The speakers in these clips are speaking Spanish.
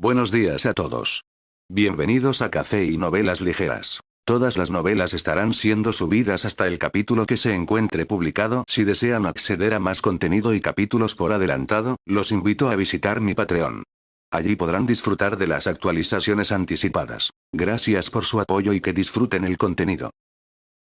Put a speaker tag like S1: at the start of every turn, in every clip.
S1: Buenos días a todos. Bienvenidos a Café y Novelas Ligeras. Todas las novelas estarán siendo subidas hasta el capítulo que se encuentre publicado. Si desean acceder a más contenido y capítulos por adelantado, los invito a visitar mi Patreon. Allí podrán disfrutar de las actualizaciones anticipadas. Gracias por su apoyo y que disfruten el contenido.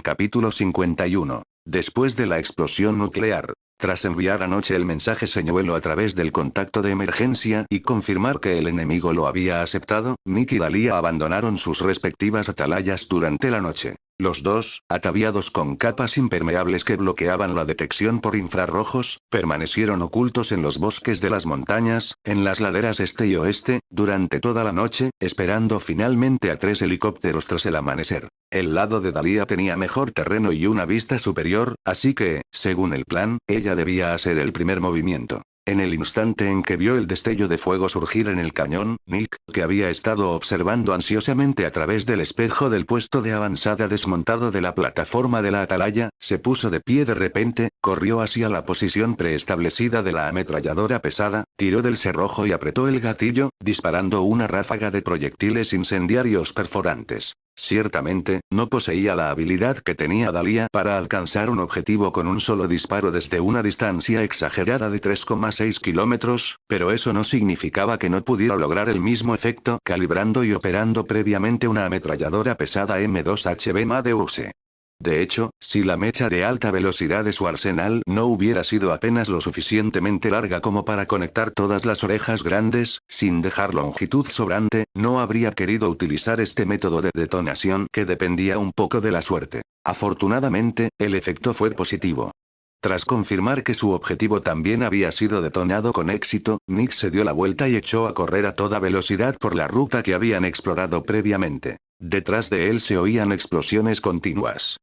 S1: Capítulo 51. Después de la explosión nuclear. Tras enviar anoche el mensaje señuelo a través del contacto de emergencia y confirmar que el enemigo lo había aceptado, Nick y Dahlia abandonaron sus respectivas atalayas durante la noche. Los dos, ataviados con capas impermeables que bloqueaban la detección por infrarrojos, permanecieron ocultos en los bosques de las montañas, en las laderas este y oeste, durante toda la noche, esperando finalmente a 3 helicópteros tras el amanecer. El lado de Dahlia tenía mejor terreno y una vista superior, así que, según el plan, ella debía hacer el primer movimiento. En el instante en que vio el destello de fuego surgir en el cañón, Nick, que había estado observando ansiosamente a través del espejo del puesto de avanzada desmontado de la plataforma de la atalaya, se puso de pie de repente, corrió hacia la posición preestablecida de la ametralladora pesada, tiró del cerrojo y apretó el gatillo, disparando una ráfaga de proyectiles incendiarios perforantes. Ciertamente, no poseía la habilidad que tenía Dahlia para alcanzar un objetivo con un solo disparo desde una distancia exagerada de 3,6 kilómetros, pero eso no significaba que no pudiera lograr el mismo efecto calibrando y operando previamente una ametralladora pesada M2HB Madeuse. De hecho, si la mecha de alta velocidad de su arsenal no hubiera sido apenas lo suficientemente larga como para conectar todas las orejas grandes, sin dejar longitud sobrante, no habría querido utilizar este método de detonación que dependía un poco de la suerte. Afortunadamente, el efecto fue positivo. Tras confirmar que su objetivo también había sido detonado con éxito, Nick se dio la vuelta y echó a correr a toda velocidad por la ruta que habían explorado previamente. Detrás de él se oían explosiones continuas.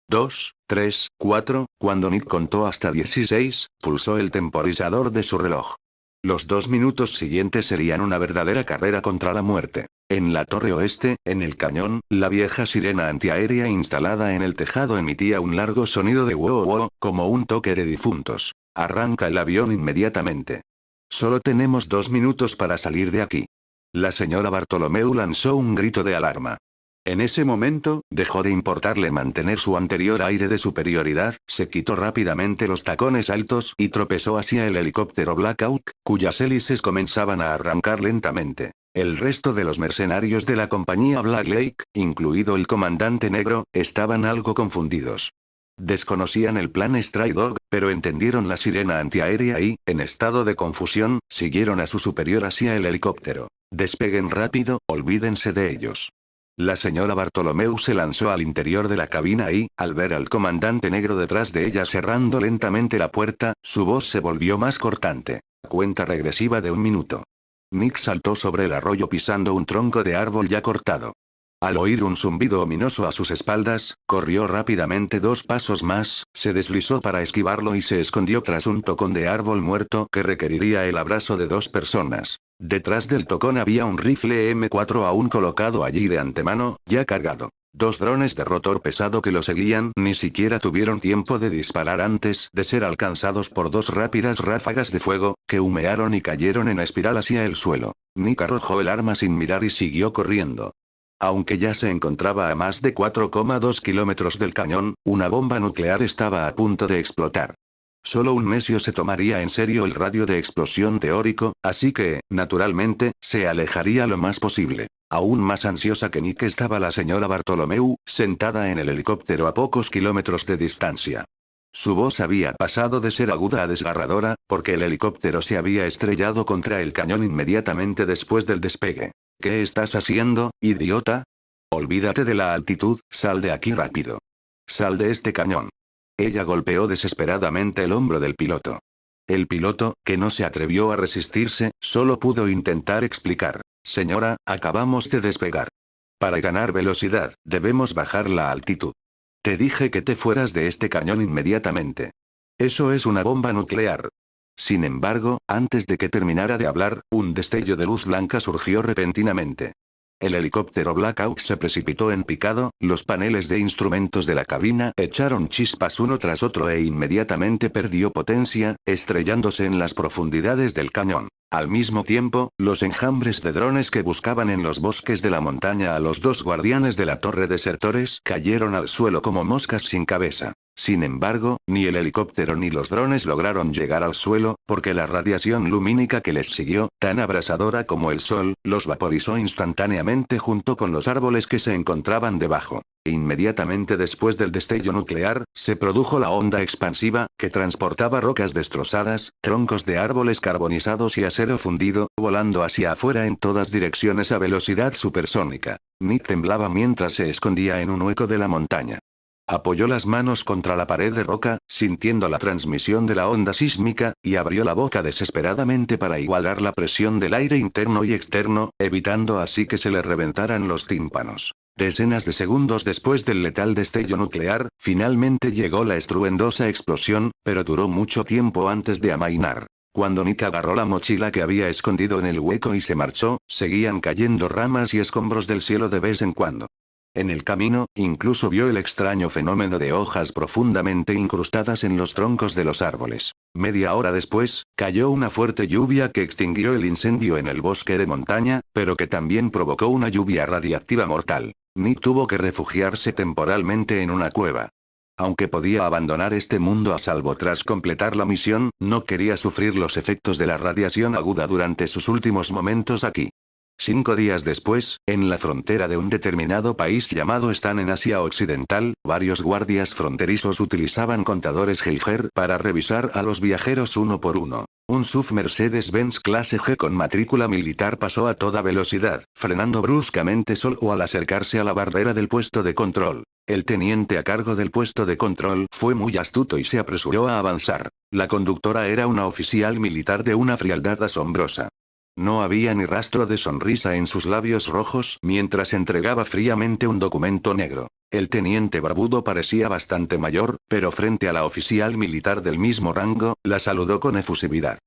S1: 2, 3, 4, cuando Nick contó hasta 16, pulsó el temporizador de su reloj. Los 2 minutos siguientes serían una verdadera carrera contra la muerte. En la torre oeste, en el cañón, la vieja sirena antiaérea instalada en el tejado emitía un largo sonido de wow wow, como un toque de difuntos. Arranca el avión inmediatamente. Solo tenemos 2 minutos para salir de aquí. La señora Bartolomeu lanzó un grito de alarma. En ese momento, dejó de importarle mantener su anterior aire de superioridad, se quitó rápidamente los tacones altos y tropezó hacia el helicóptero Black Hawk, cuyas hélices comenzaban a arrancar lentamente. El resto de los mercenarios de la compañía Black Lake, incluido el comandante negro, estaban algo confundidos. Desconocían el plan Stray Dog, pero entendieron la sirena antiaérea y, en estado de confusión, siguieron a su superior hacia el helicóptero. Despeguen rápido, olvídense de ellos. La señora Bartolomeu se lanzó al interior de la cabina y, al ver al comandante negro detrás de ella cerrando lentamente la puerta, su voz se volvió más cortante. Cuenta regresiva de 1 minuto. Nick saltó sobre el arroyo pisando un tronco de árbol ya cortado. Al oír un zumbido ominoso a sus espaldas, corrió rápidamente 2 pasos más, se deslizó para esquivarlo y se escondió tras un tocón de árbol muerto que requeriría el abrazo de 2 personas. Detrás del tocón había un rifle M4 aún colocado allí de antemano, ya cargado. 2 drones de rotor pesado que lo seguían ni siquiera tuvieron tiempo de disparar antes de ser alcanzados por 2 rápidas ráfagas de fuego, que humearon y cayeron en espiral hacia el suelo. Nick arrojó el arma sin mirar y siguió corriendo. Aunque ya se encontraba a más de 4,2 kilómetros del cañón, una bomba nuclear estaba a punto de explotar. Solo un necio se tomaría en serio el radio de explosión teórico, así que, naturalmente, se alejaría lo más posible. Aún más ansiosa que Nick estaba la señora Bartolomeu, sentada en el helicóptero a pocos kilómetros de distancia. Su voz había pasado de ser aguda a desgarradora, porque el helicóptero se había estrellado contra el cañón inmediatamente después del despegue. ¿Qué estás haciendo, idiota? Olvídate de la altitud, sal de aquí rápido. Sal de este cañón. Ella golpeó desesperadamente el hombro del piloto. El piloto, que no se atrevió a resistirse, solo pudo intentar explicar. Señora, acabamos de despegar. Para ganar velocidad, debemos bajar la altitud. Te dije que te fueras de este cañón inmediatamente. Eso es una bomba nuclear. Sin embargo, antes de que terminara de hablar, un destello de luz blanca surgió repentinamente. El helicóptero Black Hawk se precipitó en picado, los paneles de instrumentos de la cabina echaron chispas uno tras otro e inmediatamente perdió potencia, estrellándose en las profundidades del cañón. Al mismo tiempo, los enjambres de drones que buscaban en los bosques de la montaña a los dos guardianes de la torre desertores cayeron al suelo como moscas sin cabeza. Sin embargo, ni el helicóptero ni los drones lograron llegar al suelo, porque la radiación lumínica que les siguió, tan abrasadora como el sol, los vaporizó instantáneamente junto con los árboles que se encontraban debajo. Inmediatamente después del destello nuclear, se produjo la onda expansiva, que transportaba rocas destrozadas, troncos de árboles carbonizados y acero fundido, volando hacia afuera en todas direcciones a velocidad supersónica. Nick temblaba mientras se escondía en un hueco de la montaña. Apoyó las manos contra la pared de roca, sintiendo la transmisión de la onda sísmica, y abrió la boca desesperadamente para igualar la presión del aire interno y externo, evitando así que se le reventaran los tímpanos. Decenas de segundos después del letal destello nuclear, finalmente llegó la estruendosa explosión, pero duró mucho tiempo antes de amainar. Cuando Nick agarró la mochila que había escondido en el hueco y se marchó, seguían cayendo ramas y escombros del cielo de vez en cuando. En el camino, incluso vio el extraño fenómeno de hojas profundamente incrustadas en los troncos de los árboles. Media hora después, cayó una fuerte lluvia que extinguió el incendio en el bosque de montaña, pero que también provocó una lluvia radiactiva mortal. Nick tuvo que refugiarse temporalmente en una cueva. Aunque podía abandonar este mundo a salvo tras completar la misión, no quería sufrir los efectos de la radiación aguda durante sus últimos momentos aquí. 5 días después, en la frontera de un determinado país llamado Stan en Asia Occidental, varios guardias fronterizos utilizaban contadores Geiger para revisar a los viajeros uno por uno. Un SUV Mercedes-Benz clase G con matrícula militar pasó a toda velocidad, frenando bruscamente solo al acercarse a la barrera del puesto de control. El teniente a cargo del puesto de control fue muy astuto y se apresuró a avanzar. La conductora era una oficial militar de una frialdad asombrosa. No había ni rastro de sonrisa en sus labios rojos mientras entregaba fríamente un documento negro. El teniente barbudo parecía bastante mayor, pero frente a la oficial militar del mismo rango, la saludó con efusividad.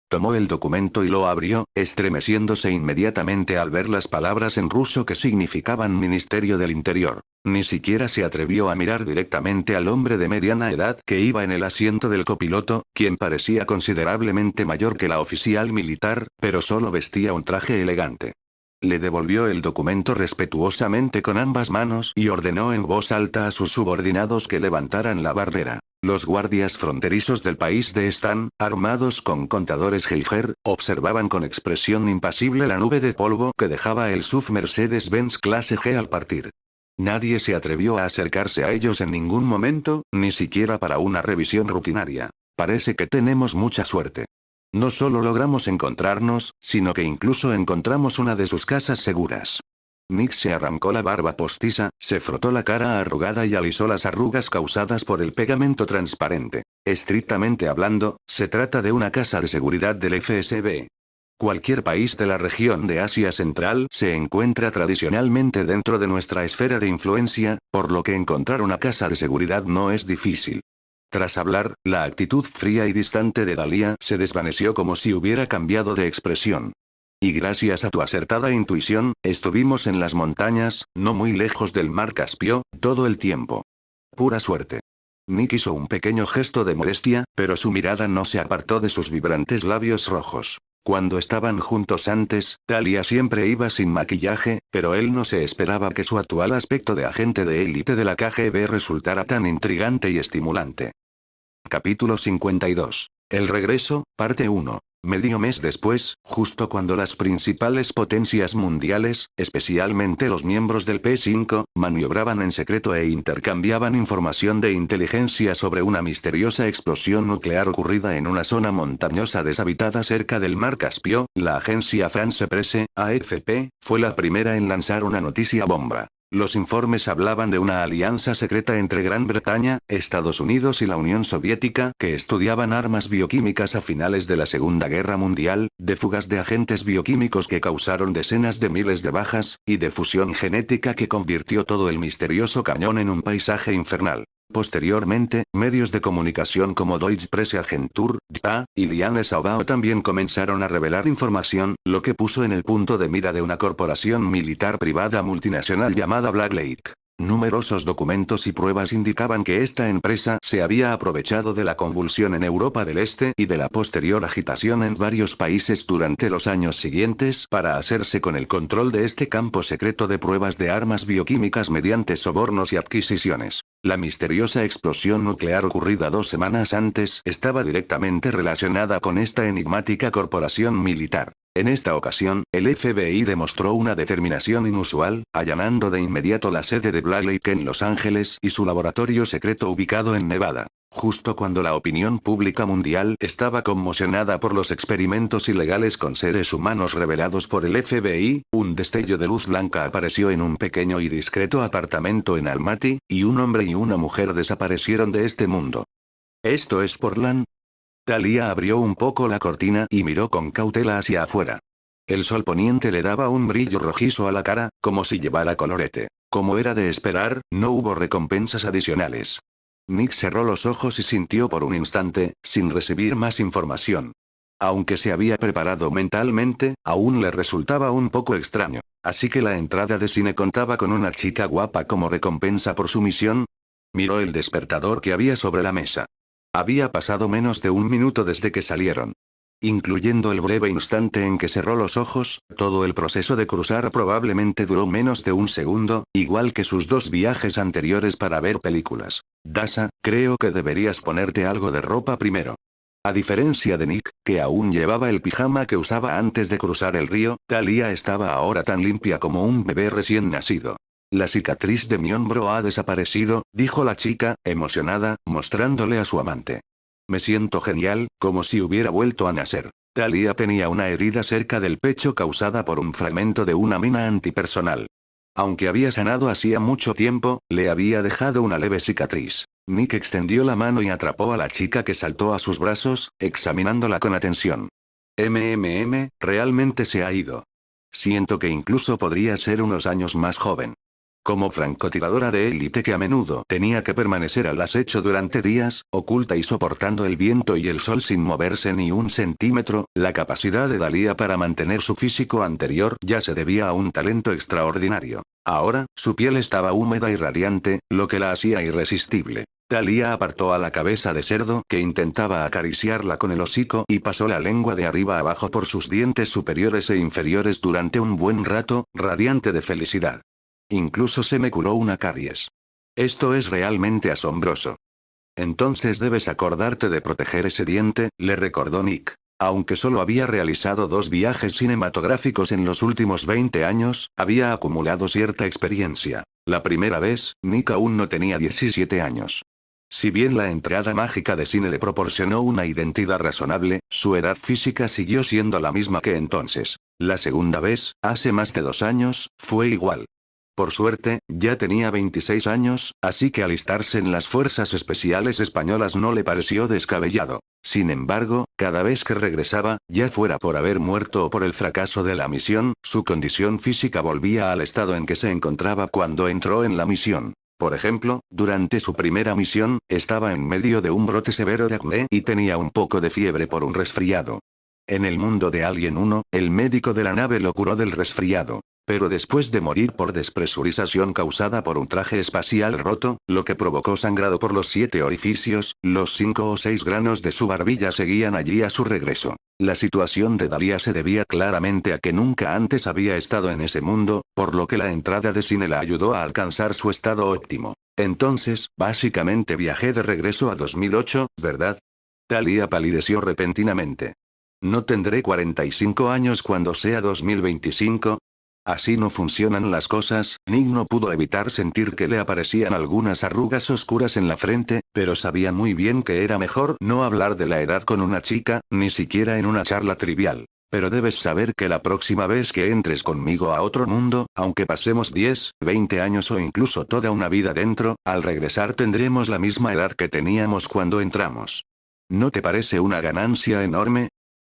S1: Tomó el documento y lo abrió, estremeciéndose inmediatamente al ver las palabras en ruso que significaban Ministerio del Interior. Ni siquiera se atrevió a mirar directamente al hombre de mediana edad que iba en el asiento del copiloto, quien parecía considerablemente mayor que la oficial militar, pero solo vestía un traje elegante. Le devolvió el documento respetuosamente con ambas manos y ordenó en voz alta a sus subordinados que levantaran la barrera. Los guardias fronterizos del país de Stan, armados con contadores Geiger, observaban con expresión impasible la nube de polvo que dejaba el SUV Mercedes-Benz clase G al partir. Nadie se atrevió a acercarse a ellos en ningún momento, ni siquiera para una revisión rutinaria. Parece que tenemos mucha suerte. No solo logramos encontrarnos, sino que incluso encontramos una de sus casas seguras. Nick se arrancó la barba postiza, se frotó la cara arrugada y alisó las arrugas causadas por el pegamento transparente. Estrictamente hablando, se trata de una casa de seguridad del FSB. Cualquier país de la región de Asia Central se encuentra tradicionalmente dentro de nuestra esfera de influencia, por lo que encontrar una casa de seguridad no es difícil. Tras hablar, la actitud fría y distante de Dahlia se desvaneció como si hubiera cambiado de expresión. Y gracias a tu acertada intuición, estuvimos en las montañas, no muy lejos del mar Caspio, todo el tiempo. Pura suerte. Nick hizo un pequeño gesto de molestia, pero su mirada no se apartó de sus vibrantes labios rojos. Cuando estaban juntos antes, Dahlia siempre iba sin maquillaje, pero él no se esperaba que su actual aspecto de agente de élite de la KGB resultara tan intrigante y estimulante. Capítulo 52. El regreso, parte 1. Medio mes después, justo cuando las principales potencias mundiales, especialmente los miembros del P5, maniobraban en secreto e intercambiaban información de inteligencia sobre una misteriosa explosión nuclear ocurrida en una zona montañosa deshabitada cerca del mar Caspio, la agencia France Presse, AFP, fue la primera en lanzar una noticia bomba. Los informes hablaban de una alianza secreta entre Gran Bretaña, Estados Unidos y la Unión Soviética que estudiaban armas bioquímicas a finales de la Segunda Guerra Mundial, de fugas de agentes bioquímicos que causaron decenas de miles de bajas, y de fusión genética que convirtió todo el misterioso cañón en un paisaje infernal. Posteriormente, medios de comunicación como Deutsche Presseagentur, DPA, y Liane Saubao también comenzaron a revelar información, lo que puso en el punto de mira de una corporación militar privada multinacional llamada Black Lake. Numerosos documentos y pruebas indicaban que esta empresa se había aprovechado de la convulsión en Europa del Este y de la posterior agitación en varios países durante los años siguientes para hacerse con el control de este campo secreto de pruebas de armas bioquímicas mediante sobornos y adquisiciones. La misteriosa explosión nuclear ocurrida 2 semanas antes estaba directamente relacionada con esta enigmática corporación militar. En esta ocasión, el FBI demostró una determinación inusual, allanando de inmediato la sede de Black Lake en Los Ángeles y su laboratorio secreto ubicado en Nevada. Justo cuando la opinión pública mundial estaba conmocionada por los experimentos ilegales con seres humanos revelados por el FBI, un destello de luz blanca apareció en un pequeño y discreto apartamento en Almaty, y un hombre y una mujer desaparecieron de este mundo. ¿Esto es Portland? Talia abrió un poco la cortina y miró con cautela hacia afuera. El sol poniente le daba un brillo rojizo a la cara, como si llevara colorete. Como era de esperar, no hubo recompensas adicionales. Nick cerró los ojos y sintió por un instante, sin recibir más información. Aunque se había preparado mentalmente, aún le resultaba un poco extraño. Así que la entrada de cine contaba con una chica guapa como recompensa por su misión. Miró el despertador que había sobre la mesa. Había pasado menos de un minuto desde que salieron. Incluyendo el breve instante en que cerró los ojos, todo el proceso de cruzar probablemente duró menos de un segundo, igual que sus 2 viajes anteriores para ver películas. Dasa, creo que deberías ponerte algo de ropa primero. A diferencia de Nick, que aún llevaba el pijama que usaba antes de cruzar el río, Talia estaba ahora tan limpia como un bebé recién nacido. La cicatriz de mi hombro ha desaparecido, dijo la chica, emocionada, mostrándole a su amante. Me siento genial, como si hubiera vuelto a nacer. Talia tenía una herida cerca del pecho causada por un fragmento de una mina antipersonal. Aunque había sanado hacía mucho tiempo, le había dejado una leve cicatriz. Nick extendió la mano y atrapó a la chica que saltó a sus brazos, examinándola con atención. Realmente se ha ido. Siento que incluso podría ser unos años más joven. Como francotiradora de élite que a menudo tenía que permanecer al acecho durante días, oculta y soportando el viento y el sol sin moverse ni un centímetro, la capacidad de Dalia para mantener su físico anterior ya se debía a un talento extraordinario. Ahora, su piel estaba húmeda y radiante, lo que la hacía irresistible. Dalia apartó a la cabeza de cerdo que intentaba acariciarla con el hocico y pasó la lengua de arriba abajo por sus dientes superiores e inferiores durante un buen rato, radiante de felicidad. Incluso se me curó una caries. Esto es realmente asombroso. Entonces debes acordarte de proteger ese diente, le recordó Nick. Aunque solo había realizado 2 viajes cinematográficos en los últimos 20 años, había acumulado cierta experiencia. La primera vez, Nick aún no tenía 17 años. Si bien la entrada mágica de cine le proporcionó una identidad razonable, su edad física siguió siendo la misma que entonces. La segunda vez, hace más de 2 años, fue igual. Por suerte, ya tenía 26 años, así que alistarse en las Fuerzas Especiales Españolas no le pareció descabellado. Sin embargo, cada vez que regresaba, ya fuera por haber muerto o por el fracaso de la misión, su condición física volvía al estado en que se encontraba cuando entró en la misión. Por ejemplo, durante su primera misión, estaba en medio de un brote severo de acné y tenía un poco de fiebre por un resfriado. En el mundo de Alien 1, el médico de la nave lo curó del resfriado. Pero después de morir por despresurización causada por un traje espacial roto, lo que provocó sangrado por los 7 orificios, los 5 o 6 granos de su barbilla seguían allí a su regreso. La situación de Dalia se debía claramente a que nunca antes había estado en ese mundo, por lo que la entrada de cine la ayudó a alcanzar su estado óptimo. Entonces, básicamente viajé de regreso a 2008, ¿verdad? Dalia palideció repentinamente. ¿No tendré 45 años cuando sea 2025? Así no funcionan las cosas. Nick no pudo evitar sentir que le aparecían algunas arrugas oscuras en la frente, pero sabía muy bien que era mejor no hablar de la edad con una chica, ni siquiera en una charla trivial. Pero debes saber que la próxima vez que entres conmigo a otro mundo, aunque pasemos 10, 20 años o incluso toda una vida dentro, al regresar tendremos la misma edad que teníamos cuando entramos. ¿No te parece una ganancia enorme?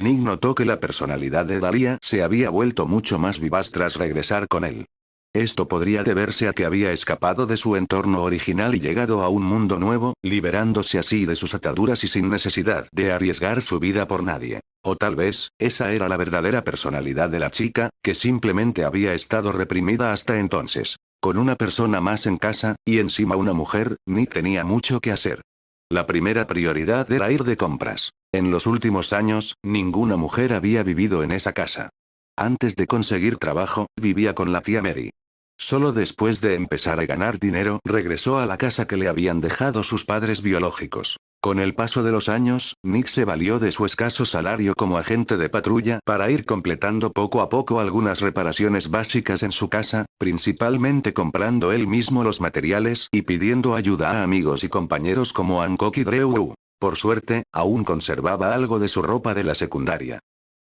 S1: Nick notó que la personalidad de Dalia se había vuelto mucho más vivaz tras regresar con él. Esto podría deberse a que había escapado de su entorno original y llegado a un mundo nuevo, liberándose así de sus ataduras y sin necesidad de arriesgar su vida por nadie. O tal vez, esa era la verdadera personalidad de la chica, que simplemente había estado reprimida hasta entonces. Con una persona más en casa, y encima una mujer, Nick tenía mucho que hacer. La primera prioridad era ir de compras. En los últimos años, ninguna mujer había vivido en esa casa. Antes de conseguir trabajo, vivía con la tía Mary. Solo después de empezar a ganar dinero, regresó a la casa que le habían dejado sus padres biológicos. Con el paso de los años, Nick se valió de su escaso salario como agente de patrulla para ir completando poco a poco algunas reparaciones básicas en su casa, principalmente comprando él mismo los materiales y pidiendo ayuda a amigos y compañeros como Hancock y Drew. Por suerte, aún conservaba algo de su ropa de la secundaria.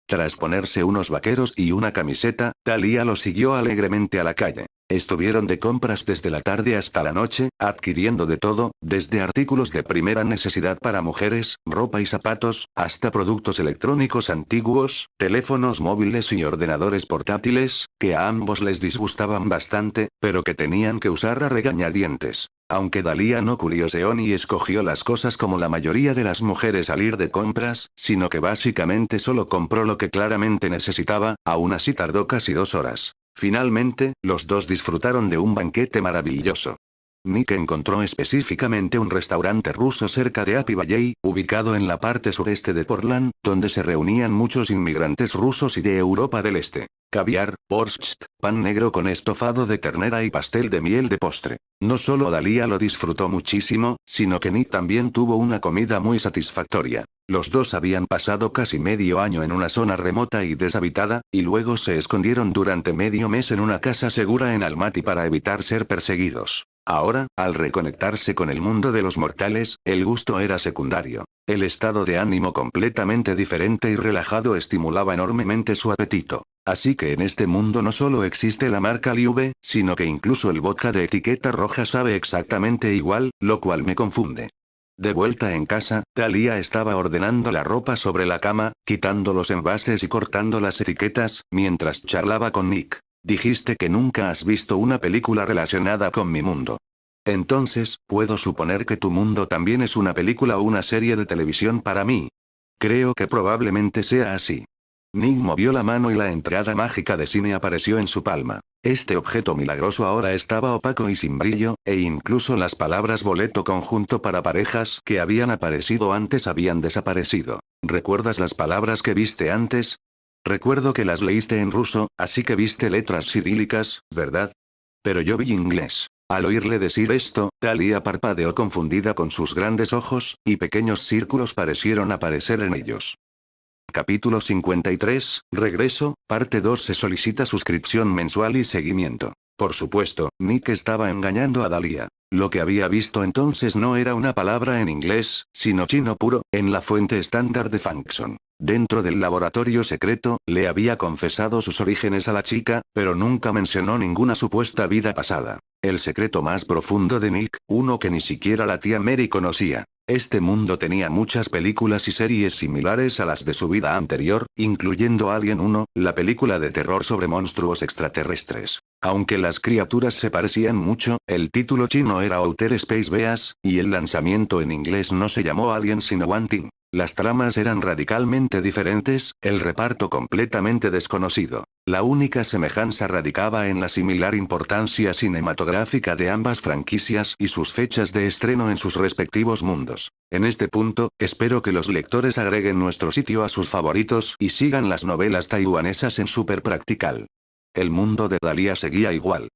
S1: Tras ponerse unos vaqueros y una camiseta, Talia lo siguió alegremente a la calle. Estuvieron de compras desde la tarde hasta la noche, adquiriendo de todo, desde artículos de primera necesidad para mujeres, ropa y zapatos, hasta productos electrónicos antiguos, teléfonos móviles y ordenadores portátiles, que a ambos les disgustaban bastante, pero que tenían que usar a regañadientes. Aunque Dalia no curioseó ni escogió las cosas como la mayoría de las mujeres al ir de compras, sino que básicamente solo compró lo que claramente necesitaba, aún así tardó casi 2 horas. Finalmente, los dos disfrutaron de un banquete maravilloso. Nick encontró específicamente un restaurante ruso cerca de Happy Valley, ubicado en la parte sureste de Portland, donde se reunían muchos inmigrantes rusos y de Europa del Este. Caviar, borscht, pan negro con estofado de ternera y pastel de miel de postre. No solo Dalia lo disfrutó muchísimo, sino que Nick también tuvo una comida muy satisfactoria. Los dos habían pasado casi medio año en una zona remota y deshabitada, y luego se escondieron durante medio mes en una casa segura en Almaty para evitar ser perseguidos. Ahora, al reconectarse con el mundo de los mortales, el gusto era secundario. El estado de ánimo completamente diferente y relajado estimulaba enormemente su apetito. Así que en este mundo no solo existe la marca Liube, sino que incluso el vodka de etiqueta roja sabe exactamente igual, lo cual me confunde. De vuelta en casa, Talia estaba ordenando la ropa sobre la cama, quitando los envases y cortando las etiquetas, mientras charlaba con Nick. Dijiste que nunca has visto una película relacionada con mi mundo. Entonces, ¿puedo suponer que tu mundo también es una película o una serie de televisión para mí? Creo que probablemente sea así. Nick movió la mano y la entrada mágica de cine apareció en su palma. Este objeto milagroso ahora estaba opaco y sin brillo, e incluso las palabras boleto conjunto para parejas que habían aparecido antes habían desaparecido. ¿Recuerdas las palabras que viste antes? Recuerdo que las leíste en ruso, así que viste letras cirílicas, ¿verdad? Pero yo vi inglés. Al oírle decir esto, Talia parpadeó confundida con sus grandes ojos, y pequeños círculos parecieron aparecer en ellos. Capítulo 53, Regreso, parte 2. Se solicita suscripción mensual y seguimiento. Por supuesto, Nick estaba engañando a Dalia. Lo que había visto entonces no era una palabra en inglés, sino chino puro, en la fuente estándar de Function. Dentro del laboratorio secreto, le había confesado sus orígenes a la chica, pero nunca mencionó ninguna supuesta vida pasada. El secreto más profundo de Nick, uno que ni siquiera la tía Mary conocía. Este mundo tenía muchas películas y series similares a las de su vida anterior, incluyendo Alien 1, la película de terror sobre monstruos extraterrestres. Aunque las criaturas se parecían mucho, el título chino era Outer Space Beast, y el lanzamiento en inglés no se llamó Alien sino One Thing. Las tramas eran radicalmente diferentes, el reparto completamente desconocido. La única semejanza radicaba en la similar importancia cinematográfica de ambas franquicias y sus fechas de estreno en sus respectivos mundos. En este punto, espero que los lectores agreguen nuestro sitio a sus favoritos y sigan las novelas taiwanesas en Super Practical. El mundo de Dalia seguía igual.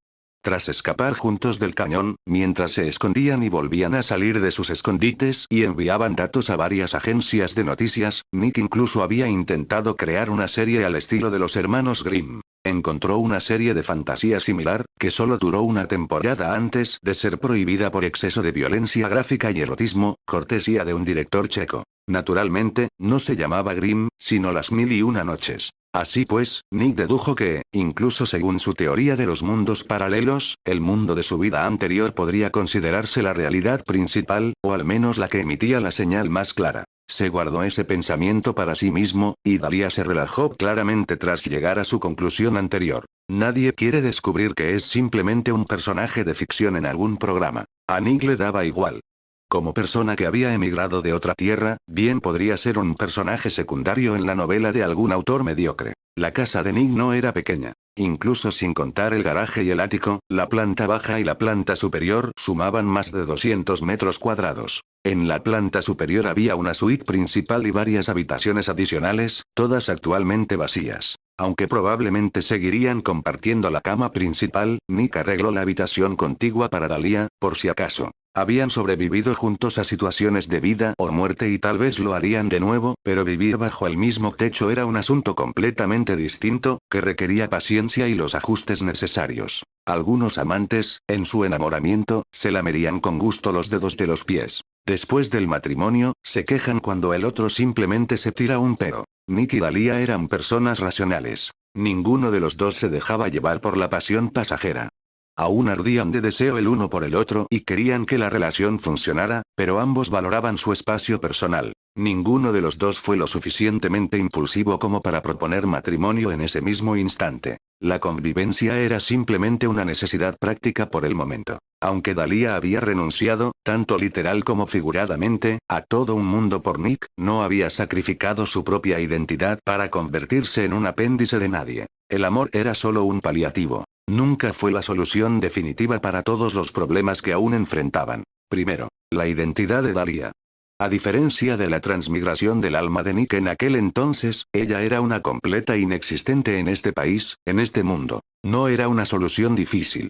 S1: Tras escapar juntos del cañón, mientras se escondían y volvían a salir de sus escondites y enviaban datos a varias agencias de noticias, Nick incluso había intentado crear una serie al estilo de los hermanos Grimm. Encontró una serie de fantasía similar, que solo duró una temporada antes de ser prohibida por exceso de violencia gráfica y erotismo, cortesía de un director checo. Naturalmente, no se llamaba Grimm, sino Las Mil y Una Noches. Así pues, Nick dedujo que, incluso según su teoría de los mundos paralelos, el mundo de su vida anterior podría considerarse la realidad principal, o al menos la que emitía la señal más clara. Se guardó ese pensamiento para sí mismo, y Dalia se relajó claramente tras llegar a su conclusión anterior. Nadie quiere descubrir que es simplemente un personaje de ficción en algún programa. A Nick le daba igual. Como persona que había emigrado de otra tierra, bien podría ser un personaje secundario en la novela de algún autor mediocre. La casa de Nick no era pequeña. Incluso sin contar el garaje y el ático, la planta baja y la planta superior sumaban más de 200 metros cuadrados. En la planta superior había una suite principal y varias habitaciones adicionales, todas actualmente vacías. Aunque probablemente seguirían compartiendo la cama principal, Nick arregló la habitación contigua para Dalia, por si acaso. Habían sobrevivido juntos a situaciones de vida o muerte y tal vez lo harían de nuevo, pero vivir bajo el mismo techo era un asunto completamente distinto, que requería paciencia y los ajustes necesarios. Algunos amantes, en su enamoramiento, se lamerían con gusto los dedos de los pies. Después del matrimonio, se quejan cuando el otro simplemente se tira un pedo. Nick y Dalia eran personas racionales. Ninguno de los dos se dejaba llevar por la pasión pasajera. Aún ardían de deseo el uno por el otro y querían que la relación funcionara, pero ambos valoraban su espacio personal. Ninguno de los dos fue lo suficientemente impulsivo como para proponer matrimonio en ese mismo instante. La convivencia era simplemente una necesidad práctica por el momento. Aunque Dalia había renunciado, tanto literal como figuradamente, a todo un mundo por Nick, no había sacrificado su propia identidad para convertirse en un apéndice de nadie. El amor era solo un paliativo. Nunca fue la solución definitiva para todos los problemas que aún enfrentaban. Primero, la identidad de Dalia. A diferencia de la transmigración del alma de Nick en aquel entonces, ella era una completa inexistente en este país, en este mundo. No era una solución difícil.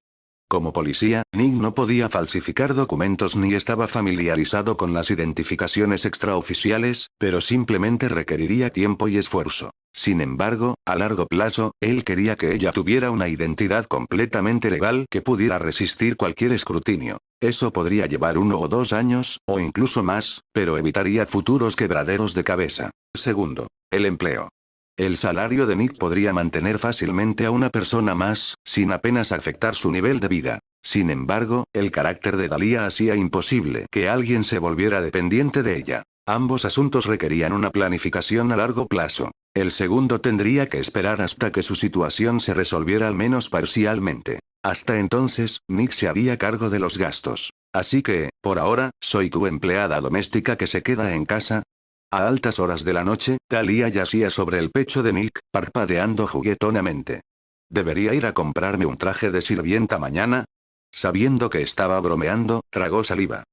S1: Como policía, Nick no podía falsificar documentos ni estaba familiarizado con las identificaciones extraoficiales, pero simplemente requeriría tiempo y esfuerzo. Sin embargo, a largo plazo, él quería que ella tuviera una identidad completamente legal que pudiera resistir cualquier escrutinio. Eso podría llevar 1 o 2 años, o incluso más, pero evitaría futuros quebraderos de cabeza. Segundo, el empleo. El salario de Nick podría mantener fácilmente a una persona más, sin apenas afectar su nivel de vida. Sin embargo, el carácter de Dalia hacía imposible que alguien se volviera dependiente de ella. Ambos asuntos requerían una planificación a largo plazo. El segundo tendría que esperar hasta que su situación se resolviera al menos parcialmente. Hasta entonces, Nick se haría cargo de los gastos. Así que, por ahora, soy tu empleada doméstica que se queda en casa. A altas horas de la noche, Dalia yacía sobre el pecho de Nick, parpadeando juguetonamente. ¿Debería ir a comprarme un traje de sirvienta mañana? Sabiendo que estaba bromeando, tragó saliva.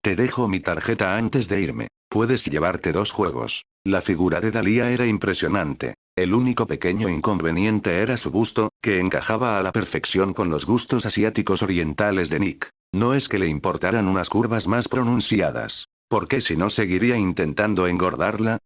S1: Te dejo mi tarjeta antes de irme. Puedes llevarte 2 juegos. La figura de Dalia era impresionante. El único pequeño inconveniente era su busto, que encajaba a la perfección con los gustos asiáticos orientales de Nick. No es que le importaran unas curvas más pronunciadas. ¿Por qué si no seguiría intentando engordarla?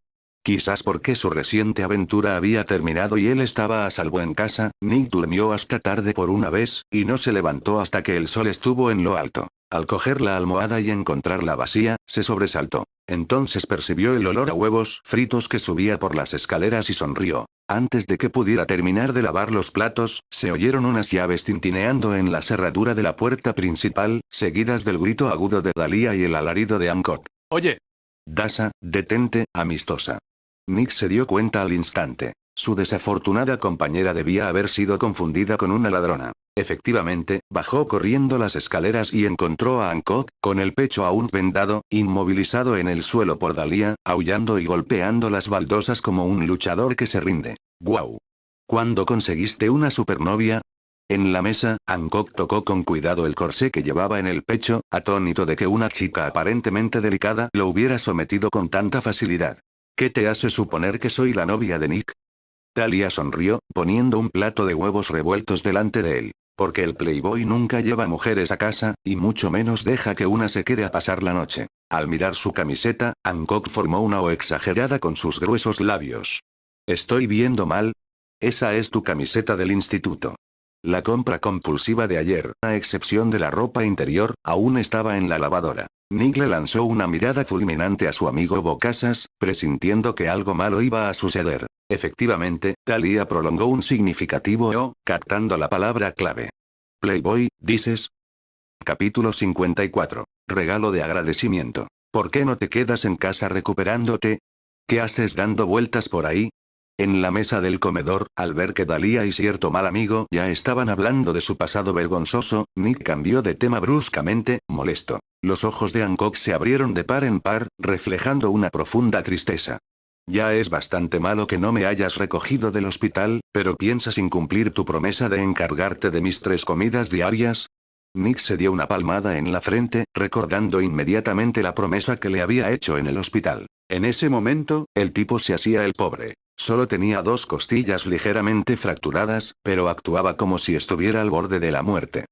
S1: Quizás porque su reciente aventura había terminado y él estaba a salvo en casa. Nick durmió hasta tarde por una vez, y no se levantó hasta que el sol estuvo en lo alto. Al coger la almohada y encontrarla vacía, se sobresaltó. Entonces percibió el olor a huevos fritos que subía por las escaleras y sonrió. Antes de que pudiera terminar de lavar los platos, se oyeron unas llaves tintineando en la cerradura de la puerta principal, seguidas del grito agudo de Dalia y el alarido de Hancock.
S2: Oye.
S1: Dasa, detente, amistosa. Nick se dio cuenta al instante. Su desafortunada compañera debía haber sido confundida con una ladrona. Efectivamente, bajó corriendo las escaleras y encontró a Hancock, con el pecho aún vendado, inmovilizado en el suelo por Dalia, aullando y golpeando las baldosas como un luchador que se rinde. ¡Guau! ¿Cuándo conseguiste una supernovia? En la mesa, Hancock tocó con cuidado el corsé que llevaba en el pecho, atónito de que una chica aparentemente delicada lo hubiera sometido con tanta facilidad. ¿Qué te hace suponer que soy la novia de Nick? Dalia sonrió, poniendo un plato de huevos revueltos delante de él. Porque el playboy nunca lleva mujeres a casa, y mucho menos deja que una se quede a pasar la noche. Al mirar su camiseta, Hancock formó una O exagerada con sus gruesos labios. ¿Estoy viendo mal? Esa es tu camiseta del instituto. La compra compulsiva de ayer, a excepción de la ropa interior, aún estaba en la lavadora. Nick le lanzó una mirada fulminante a su amigo Bocasas, presintiendo que algo malo iba a suceder. Efectivamente, Dalia prolongó un significativo O, captando la palabra clave. Playboy, ¿dices? Capítulo 54. Regalo de agradecimiento. ¿Por qué no te quedas en casa recuperándote? ¿Qué haces dando vueltas por ahí? En la mesa del comedor, al ver que Dalia y cierto mal amigo ya estaban hablando de su pasado vergonzoso, Nick cambió de tema bruscamente, molesto. Los ojos de Hancock se abrieron de par en par, reflejando una profunda tristeza. Ya es bastante malo que no me hayas recogido del hospital, pero ¿piensas incumplir tu promesa de encargarte de mis 3 comidas diarias? Nick se dio una palmada en la frente, recordando inmediatamente la promesa que le había hecho en el hospital. En ese momento, el tipo se hacía el pobre. Solo tenía 2 costillas ligeramente fracturadas, pero actuaba como si estuviera al borde de la muerte.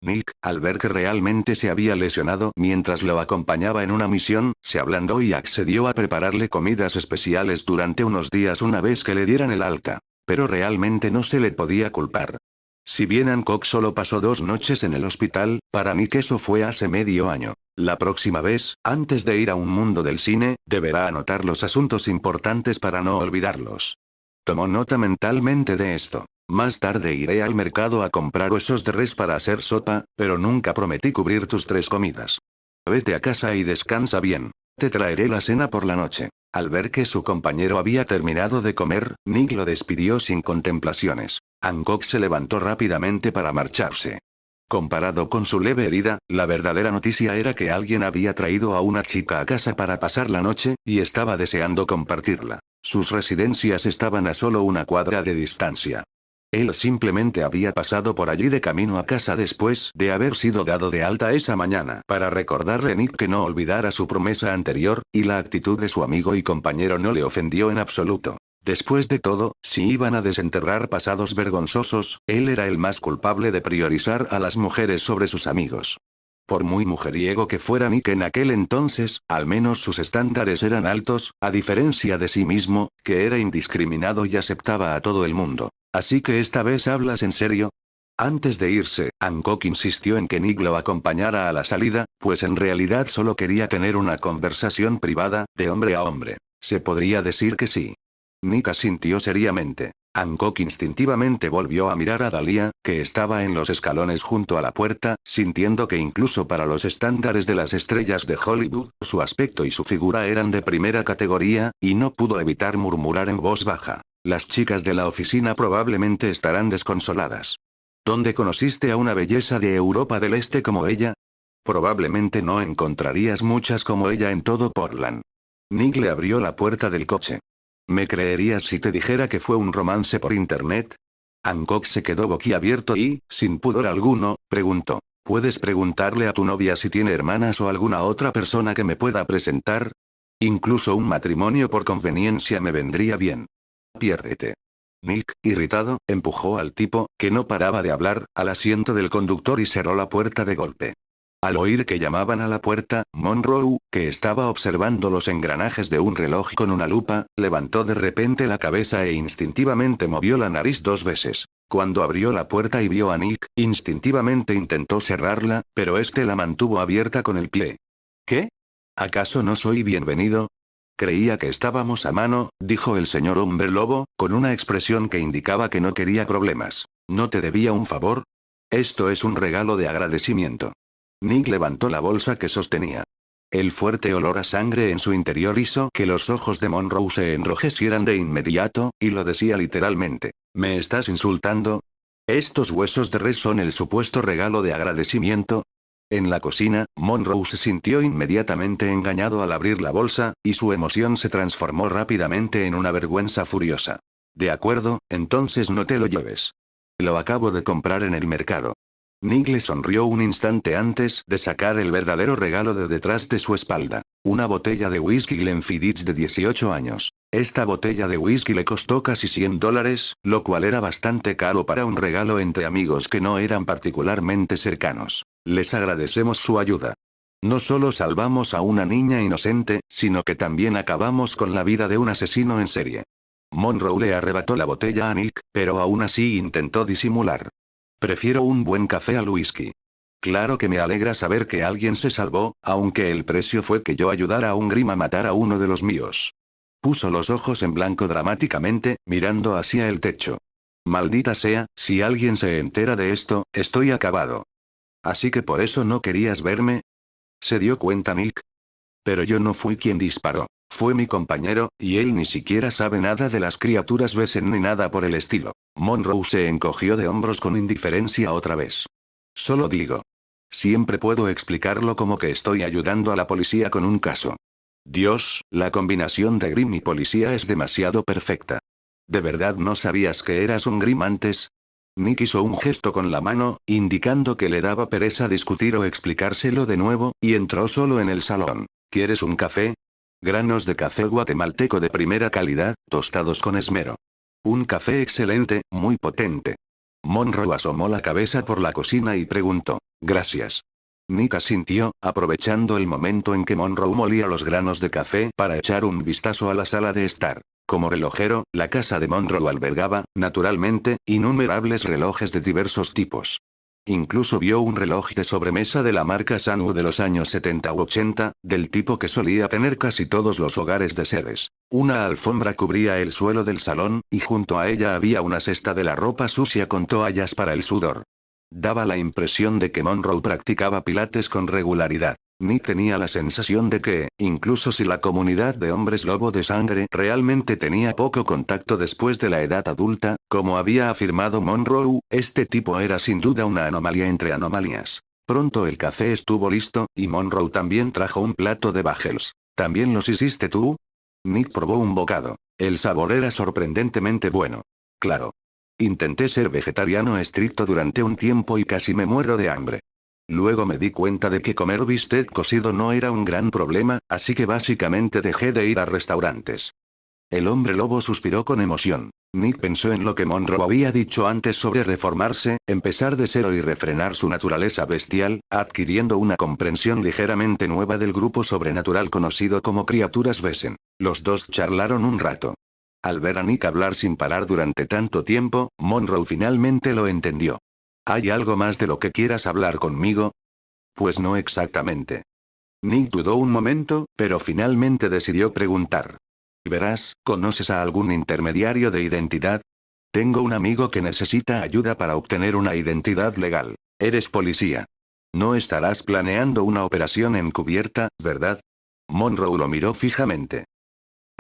S1: Nick, al ver que realmente se había lesionado mientras lo acompañaba en una misión, se ablandó y accedió a prepararle comidas especiales durante unos días una vez que le dieran el alta. Pero realmente no se le podía culpar. Si bien Hancock solo pasó 2 noches en el hospital, para Nick eso fue hace medio año. La próxima vez, antes de ir a un mundo del cine, deberá anotar los asuntos importantes para no olvidarlos. Tomó nota mentalmente de esto. Más tarde iré al mercado a comprar huesos de res para hacer sopa, pero nunca prometí cubrir tus 3 comidas. Vete a casa y descansa bien. Te traeré la cena por la noche. Al ver que su compañero había terminado de comer, Nick lo despidió sin contemplaciones. Hancock se levantó rápidamente para marcharse. Comparado con su leve herida, la verdadera noticia era que alguien había traído a una chica a casa para pasar la noche, y estaba deseando compartirla. Sus residencias estaban a solo 1 cuadra de distancia. Él simplemente había pasado por allí de camino a casa después de haber sido dado de alta esa mañana para recordarle a Nick que no olvidara su promesa anterior, y la actitud de su amigo y compañero no le ofendió en absoluto. Después de todo, si iban a desenterrar pasados vergonzosos, él era el más culpable de priorizar a las mujeres sobre sus amigos. Por muy mujeriego que fuera Nick en aquel entonces, al menos sus estándares eran altos, a diferencia de sí mismo, que era indiscriminado y aceptaba a todo el mundo. Así que esta vez hablas en serio. Antes de irse, Hancock insistió en que Nick lo acompañara a la salida, pues en realidad solo quería tener una conversación privada, de hombre a hombre. ¿Se podría decir que sí? Nick asintió seriamente. Hancock instintivamente volvió a mirar a Dalia, que estaba en los escalones junto a la puerta, sintiendo que incluso para los estándares de las estrellas de Hollywood, su aspecto y su figura eran de primera categoría, y no pudo evitar murmurar en voz baja. Las chicas de la oficina probablemente estarán desconsoladas. ¿Dónde conociste a una belleza de Europa del Este como ella? Probablemente no encontrarías muchas como ella en todo Portland. Nick le abrió la puerta del coche. ¿Me creerías si te dijera que fue un romance por internet? Hancock se quedó boquiabierto y, sin pudor alguno, preguntó. ¿Puedes preguntarle a tu novia si tiene hermanas o alguna otra persona que me pueda presentar? Incluso un matrimonio por conveniencia me vendría bien. Piérdete. Nick, irritado, empujó al tipo, que no paraba de hablar, al asiento del conductor y cerró la puerta de golpe. Al oír que llamaban a la puerta, Monroe, que estaba observando los engranajes de un reloj con una lupa, levantó de repente la cabeza e instintivamente movió la nariz 2 veces. Cuando abrió la puerta y vio a Nick, instintivamente intentó cerrarla, pero este la mantuvo abierta con el pie. ¿Qué? ¿Acaso no soy bienvenido? Creía que estábamos a mano, dijo el señor hombre lobo, con una expresión que indicaba que no quería problemas. ¿No te debía un favor? Esto es un regalo de agradecimiento. Nick levantó la bolsa que sostenía. El fuerte olor a sangre en su interior hizo que los ojos de Monroe se enrojecieran de inmediato, y lo decía literalmente. ¿Me estás insultando? ¿Estos huesos de res son el supuesto regalo de agradecimiento? En la cocina, Monroe se sintió inmediatamente engañado al abrir la bolsa, y su emoción se transformó rápidamente en una vergüenza furiosa. De acuerdo, entonces no te lo lleves. Lo acabo de comprar en el mercado. Nick le sonrió un instante antes de sacar el verdadero regalo de detrás de su espalda. Una botella de whisky Glenfiddich de 18 años. Esta botella de whisky le costó casi $100, lo cual era bastante caro para un regalo entre amigos que no eran particularmente cercanos. Les agradecemos su ayuda. No solo salvamos a una niña inocente, sino que también acabamos con la vida de un asesino en serie. Monroe le arrebató la botella a Nick, pero aún así intentó disimular. Prefiero un buen café al whisky. Claro que me alegra saber que alguien se salvó, aunque el precio fue que yo ayudara a un Grim a matar a uno de los míos. Puso los ojos en blanco dramáticamente, mirando hacia el techo. Maldita sea, si alguien se entera de esto, estoy acabado. ¿Así que por eso no querías verme? ¿Se dio cuenta Nick? Pero yo no fui quien disparó. Fue mi compañero, y él ni siquiera sabe nada de las criaturas Wesen ni nada por el estilo. Monroe se encogió de hombros con indiferencia otra vez. Solo digo. Siempre puedo explicarlo como que estoy ayudando a la policía con un caso. Dios, la combinación de Grimm y policía es demasiado perfecta. ¿De verdad no sabías que eras un Grimm antes? Nick hizo un gesto con la mano, indicando que le daba pereza discutir o explicárselo de nuevo, y entró solo en el salón. ¿Quieres un café? Granos de café guatemalteco de primera calidad, tostados con esmero. Un café excelente, muy potente. Monroe asomó la cabeza por la cocina y preguntó. Gracias. Nick asintió, aprovechando el momento en que Monroe molía los granos de café para echar un vistazo a la sala de estar. Como relojero, la casa de Monroe albergaba, naturalmente, innumerables relojes de diversos tipos. Incluso vio un reloj de sobremesa de la marca Sanwu de los años 70 u 80, del tipo que solía tener casi todos los hogares de Ceres. Una alfombra cubría el suelo del salón, y junto a ella había una cesta de la ropa sucia con toallas para el sudor. Daba la impresión de que Monroe practicaba pilates con regularidad. Nick tenía la sensación de que, incluso si la comunidad de hombres lobo de sangre realmente tenía poco contacto después de la edad adulta, como había afirmado Monroe, este tipo era sin duda una anomalía entre anomalías. Pronto el café estuvo listo, y Monroe también trajo un plato de bagels. ¿También los hiciste tú? Nick probó un bocado. El sabor era sorprendentemente bueno. Claro. Intenté ser vegetariano estricto durante un tiempo y casi me muero de hambre. Luego me di cuenta de que comer bistec cocido no era un gran problema, así que básicamente dejé de ir a restaurantes. El hombre lobo suspiró con emoción. Nick pensó en lo que Monroe había dicho antes sobre reformarse, empezar de cero y refrenar su naturaleza bestial, adquiriendo una comprensión ligeramente nueva del grupo sobrenatural conocido como criaturas Wesen. Los dos charlaron un rato. Al ver a Nick hablar sin parar durante tanto tiempo, Monroe finalmente lo entendió. ¿Hay algo más de lo que quieras hablar conmigo? Pues no exactamente. Nick dudó un momento, pero finalmente decidió preguntar. Verás, ¿conoces a algún intermediario de identidad? Tengo un amigo que necesita ayuda para obtener una identidad legal. Eres policía. No estarás planeando una operación encubierta, ¿verdad? Monroe lo miró fijamente.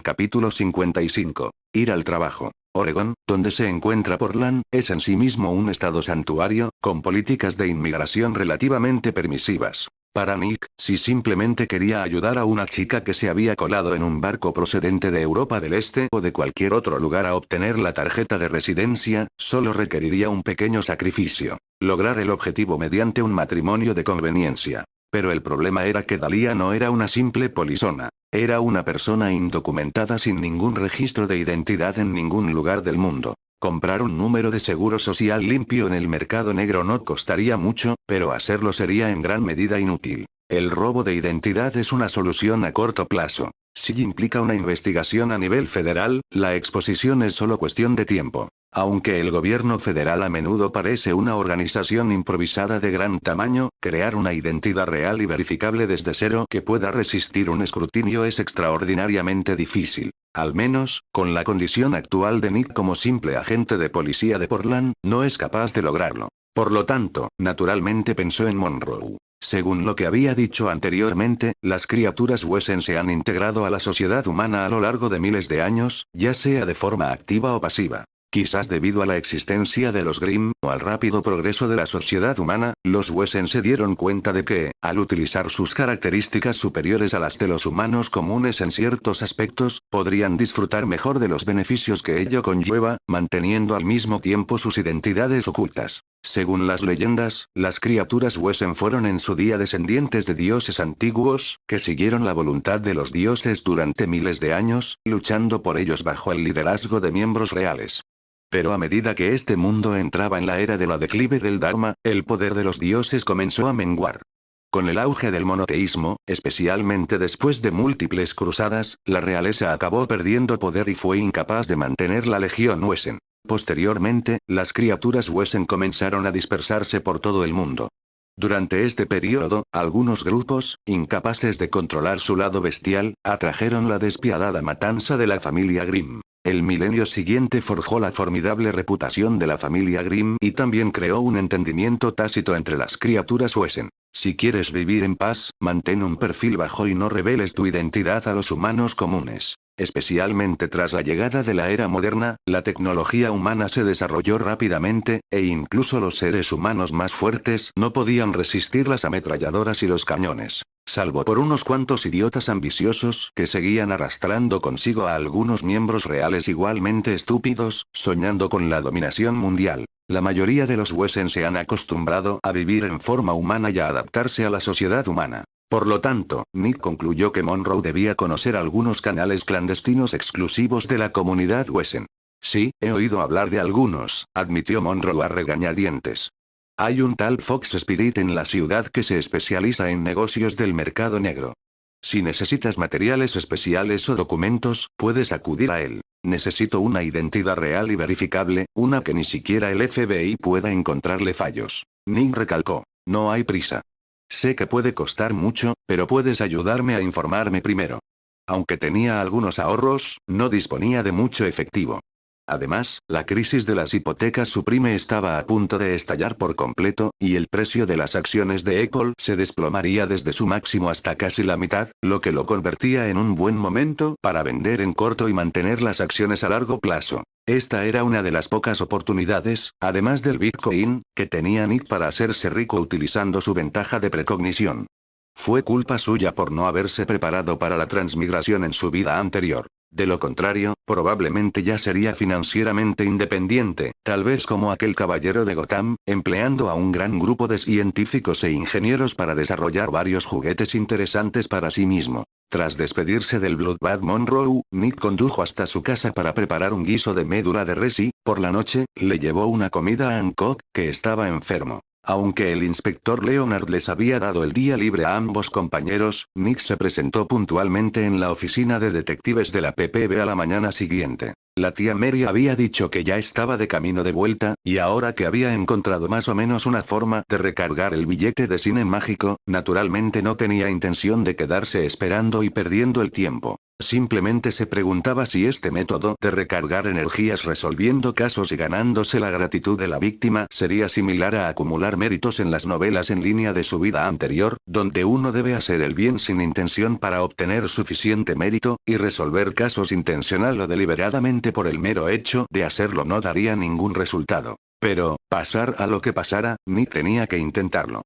S1: Capítulo 55. Ir al trabajo. Oregón, donde se encuentra Portland, es en sí mismo un estado santuario, con políticas de inmigración relativamente permisivas. Para Nick, si simplemente quería ayudar a una chica que se había colado en un barco procedente de Europa del Este o de cualquier otro lugar a obtener la tarjeta de residencia, solo requeriría un pequeño sacrificio. Lograr el objetivo mediante un matrimonio de conveniencia. Pero el problema era que Dalia no era una simple polizona. Era una persona indocumentada sin ningún registro de identidad en ningún lugar del mundo. Comprar un número de seguro social limpio en el mercado negro no costaría mucho, pero hacerlo sería en gran medida inútil. El robo de identidad es una solución a corto plazo. Si implica una investigación a nivel federal, la exposición es solo cuestión de tiempo. Aunque el gobierno federal a menudo parece una organización improvisada de gran tamaño, crear una identidad real y verificable desde cero que pueda resistir un escrutinio es extraordinariamente difícil. Al menos, con la condición actual de Nick como simple agente de policía de Portland, no es capaz de lograrlo. Por lo tanto, naturalmente pensó en Monroe. Según lo que había dicho anteriormente, las criaturas Wesen se han integrado a la sociedad humana a lo largo de miles de años, ya sea de forma activa o pasiva. Quizás debido a la existencia de los Grimm, o al rápido progreso de la sociedad humana, los Wesen se dieron cuenta de que, al utilizar sus características superiores a las de los humanos comunes en ciertos aspectos, podrían disfrutar mejor de los beneficios que ello conlleva, manteniendo al mismo tiempo sus identidades ocultas. Según las leyendas, las criaturas Wesen fueron en su día descendientes de dioses antiguos, que siguieron la voluntad de los dioses durante miles de años, luchando por ellos bajo el liderazgo de miembros reales. Pero a medida que este mundo entraba en la era de la declive del Dharma, el poder de los dioses comenzó a menguar. Con el auge del monoteísmo, especialmente después de múltiples cruzadas, la realeza acabó perdiendo poder y fue incapaz de mantener la legión Wesen. Posteriormente, las criaturas Wesen comenzaron a dispersarse por todo el mundo. Durante este periodo, algunos grupos, incapaces de controlar su lado bestial, atrajeron la despiadada matanza de la familia Grimm. El milenio siguiente forjó la formidable reputación de la familia Grimm y también creó un entendimiento tácito entre las criaturas Wesen. Si quieres vivir en paz, mantén un perfil bajo y no reveles tu identidad a los humanos comunes. Especialmente tras la llegada de la era moderna, la tecnología humana se desarrolló rápidamente, e incluso los seres humanos más fuertes no podían resistir las ametralladoras y los cañones. Salvo por unos cuantos idiotas ambiciosos que seguían arrastrando consigo a algunos miembros reales igualmente estúpidos, soñando con la dominación mundial. La mayoría de los Wesen se han acostumbrado a vivir en forma humana y a adaptarse a la sociedad humana. Por lo tanto, Nick concluyó que Monroe debía conocer algunos canales clandestinos exclusivos de la comunidad Wesen. Sí, he oído hablar de algunos, admitió Monroe a regañadientes. Hay un tal Fox Spirit en la ciudad que se especializa en negocios del mercado negro. Si necesitas materiales especiales o documentos, puedes acudir a él. Necesito una identidad real y verificable, una que ni siquiera el FBI pueda encontrarle fallos. Nick recalcó. No hay prisa. Sé que puede costar mucho, pero puedes ayudarme a informarme primero. Aunque tenía algunos ahorros, no disponía de mucho efectivo. Además, la crisis de las hipotecas subprime estaba a punto de estallar por completo, y el precio de las acciones de Apple se desplomaría desde su máximo hasta casi la mitad, lo que lo convertía en un buen momento para vender en corto y mantener las acciones a largo plazo. Esta era una de las pocas oportunidades, además del Bitcoin, que tenía Nick para hacerse rico utilizando su ventaja de precognición. Fue culpa suya por no haberse preparado para la transmigración en su vida anterior. De lo contrario, probablemente ya sería financieramente independiente, tal vez como aquel caballero de Gotham, empleando a un gran grupo de científicos e ingenieros para desarrollar varios juguetes interesantes para sí mismo. Tras despedirse del Bloodbath Monroe, Nick condujo hasta su casa para preparar un guiso de médula de res y, por la noche, le llevó una comida a Hancock, que estaba enfermo. Aunque el inspector Leonard les había dado el día libre a ambos compañeros, Nick se presentó puntualmente en la oficina de detectives de la PPB a la mañana siguiente. La tía Mary había dicho que ya estaba de camino de vuelta, y ahora que había encontrado más o menos una forma de recargar el billete de cine mágico, naturalmente no tenía intención de quedarse esperando y perdiendo el tiempo. Simplemente se preguntaba si este método de recargar energías resolviendo casos y ganándose la gratitud de la víctima sería similar a acumular méritos en las novelas en línea de su vida anterior, donde uno debe hacer el bien sin intención para obtener suficiente mérito, y resolver casos intencional o deliberadamente por el mero hecho de hacerlo no daría ningún resultado. Pero, pasar a lo que pasara, ni tenía que intentarlo.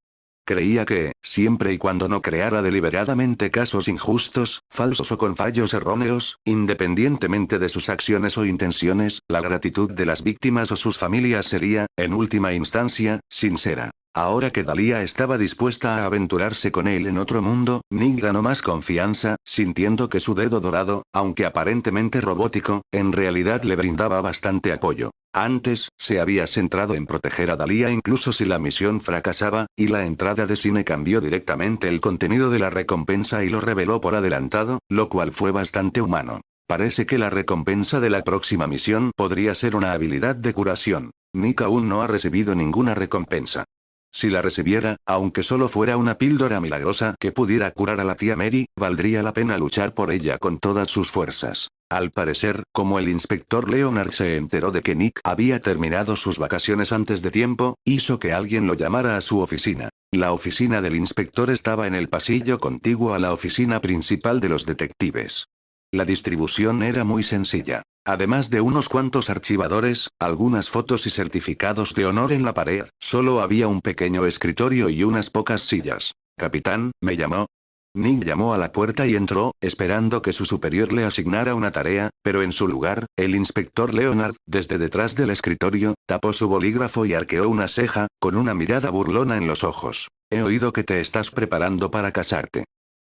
S1: Creía que, siempre y cuando no creara deliberadamente casos injustos, falsos o con fallos erróneos, independientemente de sus acciones o intenciones, la gratitud de las víctimas o sus familias sería, en última instancia, sincera. Ahora que Dahlia estaba dispuesta a aventurarse con él en otro mundo, Nick ganó más confianza, sintiendo que su dedo dorado, aunque aparentemente robótico, en realidad le brindaba bastante apoyo. Antes, se había centrado en proteger a Dahlia incluso si la misión fracasaba, y la entrada de cine cambió directamente el contenido de la recompensa y lo reveló por adelantado, lo cual fue bastante humano. Parece que la recompensa de la próxima misión podría ser una habilidad de curación. Nick aún no ha recibido ninguna recompensa. Si la recibiera, aunque solo fuera una píldora milagrosa que pudiera curar a la tía Mary, valdría la pena luchar por ella con todas sus fuerzas. Al parecer, como el inspector Leonard se enteró de que Nick había terminado sus vacaciones antes de tiempo, hizo que alguien lo llamara a su oficina. La oficina del inspector estaba en el pasillo contiguo a la oficina principal de los detectives. La distribución era muy sencilla. Además de unos cuantos archivadores, algunas fotos y certificados de honor en la pared, solo había un pequeño escritorio y unas pocas sillas. Capitán, me llamó. Nick llamó a la puerta y entró, esperando que su superior le asignara una tarea, pero en su lugar, el inspector Leonard, desde detrás del escritorio, tapó su bolígrafo y arqueó una ceja, con una mirada burlona en los ojos. He oído que te estás preparando para casarte.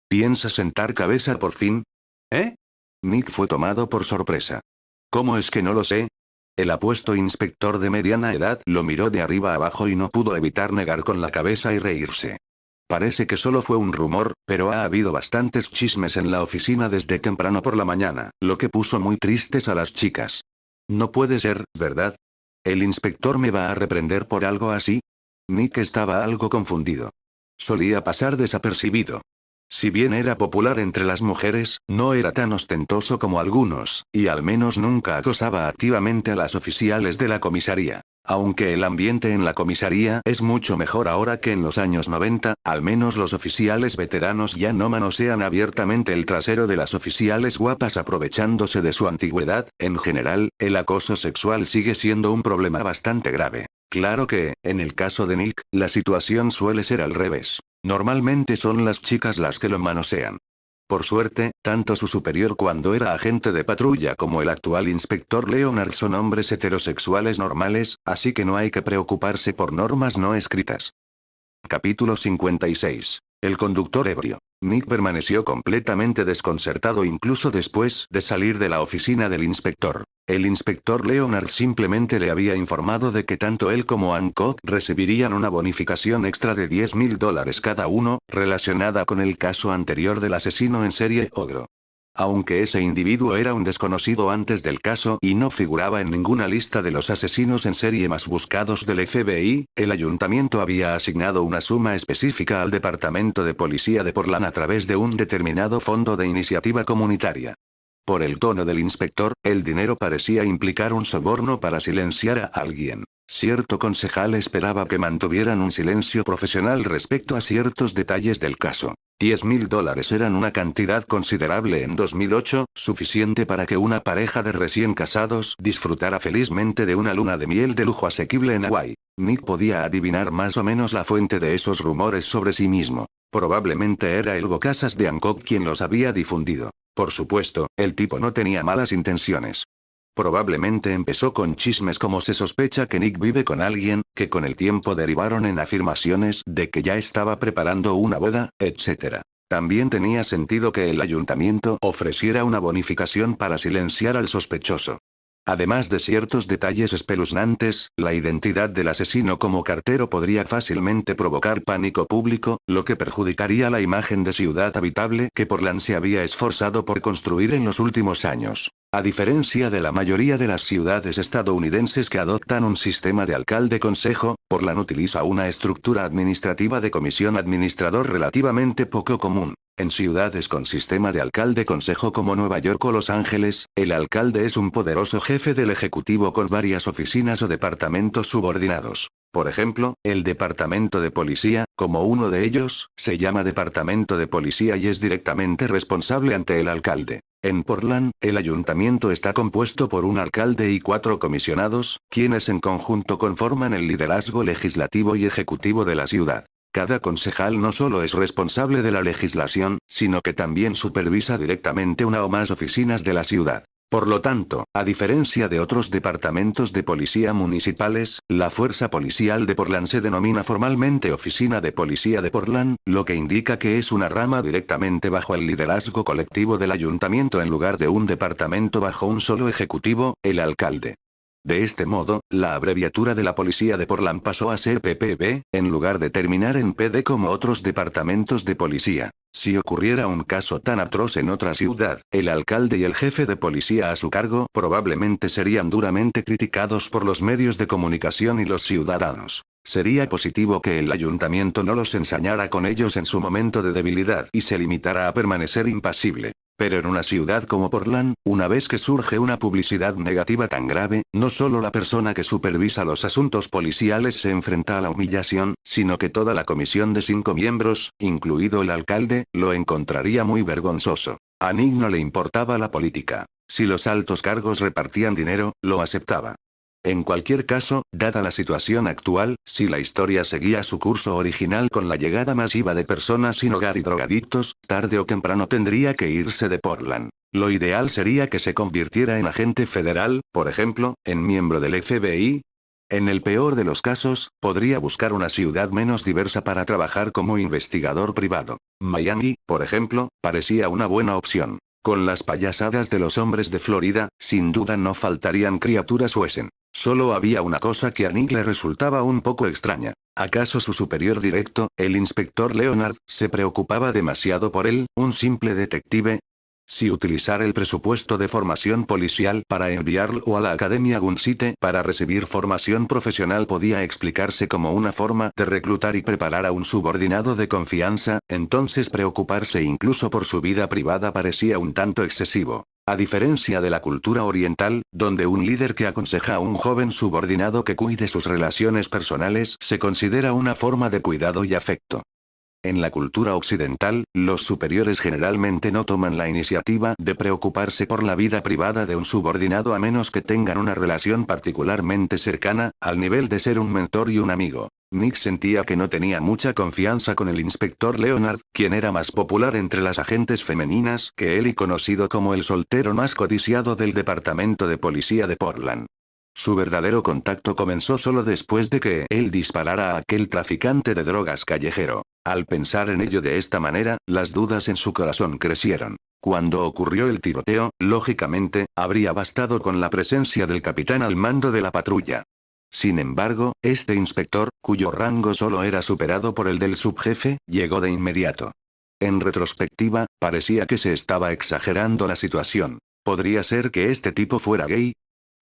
S1: ¿Piensas sentar cabeza por fin? ¿Eh? Nick fue tomado por sorpresa. ¿Cómo es que no lo sé? El apuesto inspector de mediana edad lo miró de arriba abajo y no pudo evitar negar con la cabeza y reírse. Parece que solo fue un rumor, pero ha habido bastantes chismes en la oficina desde temprano por la mañana, lo que puso muy tristes a las chicas. No puede ser, ¿verdad? ¿El inspector me va a reprender por algo así? Nick estaba algo confundido. Solía pasar desapercibido. Si bien era popular entre las mujeres, no era tan ostentoso como algunos, y al menos nunca acosaba activamente a las oficiales de la comisaría. Aunque el ambiente en la comisaría es mucho mejor ahora que en los años 90, al menos los oficiales veteranos ya no manosean abiertamente el trasero de las oficiales guapas aprovechándose de su antigüedad. En general, el acoso sexual sigue siendo un problema bastante grave. Claro que, en el caso de Nick, la situación suele ser al revés. Normalmente son las chicas las que lo manosean. Por suerte, tanto su superior cuando era agente de patrulla como el actual inspector Leonard son hombres heterosexuales normales, así que no hay que preocuparse por normas no escritas. Capítulo 56. El conductor ebrio. Nick permaneció completamente desconcertado incluso después de salir de la oficina del inspector. El inspector Leonard simplemente le había informado de que tanto él como Hancock recibirían una bonificación extra de $10,000 cada uno, relacionada con el caso anterior del asesino en serie Ogro. Aunque ese individuo era un desconocido antes del caso y no figuraba en ninguna lista de los asesinos en serie más buscados del FBI, el ayuntamiento había asignado una suma específica al Departamento de Policía de Portland a través de un determinado fondo de iniciativa comunitaria. Por el tono del inspector, el dinero parecía implicar un soborno para silenciar a alguien. Cierto concejal esperaba que mantuvieran un silencio profesional respecto a ciertos detalles del caso. $10,000 eran una cantidad considerable en 2008, suficiente para que una pareja de recién casados disfrutara felizmente de una luna de miel de lujo asequible en Hawái. Nick podía adivinar más o menos la fuente de esos rumores sobre sí mismo. Probablemente era el bocazas de Hancock quien los había difundido. Por supuesto, el tipo no tenía malas intenciones. Probablemente empezó con chismes como se sospecha que Nick vive con alguien, que con el tiempo derivaron en afirmaciones de que ya estaba preparando una boda, etc. También tenía sentido que el ayuntamiento ofreciera una bonificación para silenciar al sospechoso. Además de ciertos detalles espeluznantes, la identidad del asesino como cartero podría fácilmente provocar pánico público, lo que perjudicaría la imagen de ciudad habitable que Portland se había esforzado por construir en los últimos años. A diferencia de la mayoría de las ciudades estadounidenses que adoptan un sistema de alcalde-consejo, Portland utiliza una estructura administrativa de comisión administrador relativamente poco común. En ciudades con sistema de alcalde-consejo como Nueva York o Los Ángeles, el alcalde es un poderoso jefe del ejecutivo con varias oficinas o departamentos subordinados. Por ejemplo, el departamento de policía, como uno de ellos, se llama departamento de policía y es directamente responsable ante el alcalde. En Portland, el ayuntamiento está compuesto por un alcalde y 4 comisionados, quienes en conjunto conforman el liderazgo legislativo y ejecutivo de la ciudad. Cada concejal no solo es responsable de la legislación, sino que también supervisa directamente una o más oficinas de la ciudad. Por lo tanto, a diferencia de otros departamentos de policía municipales, la Fuerza Policial de Portland se denomina formalmente Oficina de Policía de Portland, lo que indica que es una rama directamente bajo el liderazgo colectivo del ayuntamiento en lugar de un departamento bajo un solo ejecutivo, el alcalde. De este modo, la abreviatura de la policía de Portland pasó a ser PPB, en lugar de terminar en PD como otros departamentos de policía. Si ocurriera un caso tan atroz en otra ciudad, el alcalde y el jefe de policía a su cargo probablemente serían duramente criticados por los medios de comunicación y los ciudadanos. Sería positivo que el ayuntamiento no los ensañara con ellos en su momento de debilidad y se limitara a permanecer impasible. Pero en una ciudad como Portland, una vez que surge una publicidad negativa tan grave, no solo la persona que supervisa los asuntos policiales se enfrenta a la humillación, sino que toda la comisión de 5 miembros, incluido el alcalde, lo encontraría muy vergonzoso. A Nick no le importaba la política. Si los altos cargos repartían dinero, lo aceptaba. En cualquier caso, dada la situación actual, si la historia seguía su curso original con la llegada masiva de personas sin hogar y drogadictos, tarde o temprano tendría que irse de Portland. Lo ideal sería que se convirtiera en agente federal, por ejemplo, en miembro del FBI. En el peor de los casos, podría buscar una ciudad menos diversa para trabajar como investigador privado. Miami, por ejemplo, parecía una buena opción. Con las payasadas de los hombres de Florida, sin duda no faltarían criaturas Wesen. Solo había una cosa que a Nick le resultaba un poco extraña. ¿Acaso su superior directo, el inspector Leonard, se preocupaba demasiado por él, un simple detective? Si utilizar el presupuesto de formación policial para enviarlo a la Academia Gunsite para recibir formación profesional podía explicarse como una forma de reclutar y preparar a un subordinado de confianza, entonces preocuparse incluso por su vida privada parecía un tanto excesivo. A diferencia de la cultura oriental, donde un líder que aconseja a un joven subordinado que cuide sus relaciones personales se considera una forma de cuidado y afecto. En la cultura occidental, los superiores generalmente no toman la iniciativa de preocuparse por la vida privada de un subordinado a menos que tengan una relación particularmente cercana, al nivel de ser un mentor y un amigo. Nick sentía que no tenía mucha confianza con el inspector Leonard, quien era más popular entre las agentes femeninas que él y conocido como el soltero más codiciado del departamento de policía de Portland. Su verdadero contacto comenzó solo después de que él disparara a aquel traficante de drogas callejero. Al pensar en ello de esta manera, las dudas en su corazón crecieron. Cuando ocurrió el tiroteo, lógicamente, habría bastado con la presencia del capitán al mando de la patrulla. Sin embargo, este inspector, cuyo rango solo era superado por el del subjefe, llegó de inmediato. En retrospectiva, parecía que se estaba exagerando la situación. ¿Podría ser que este tipo fuera gay?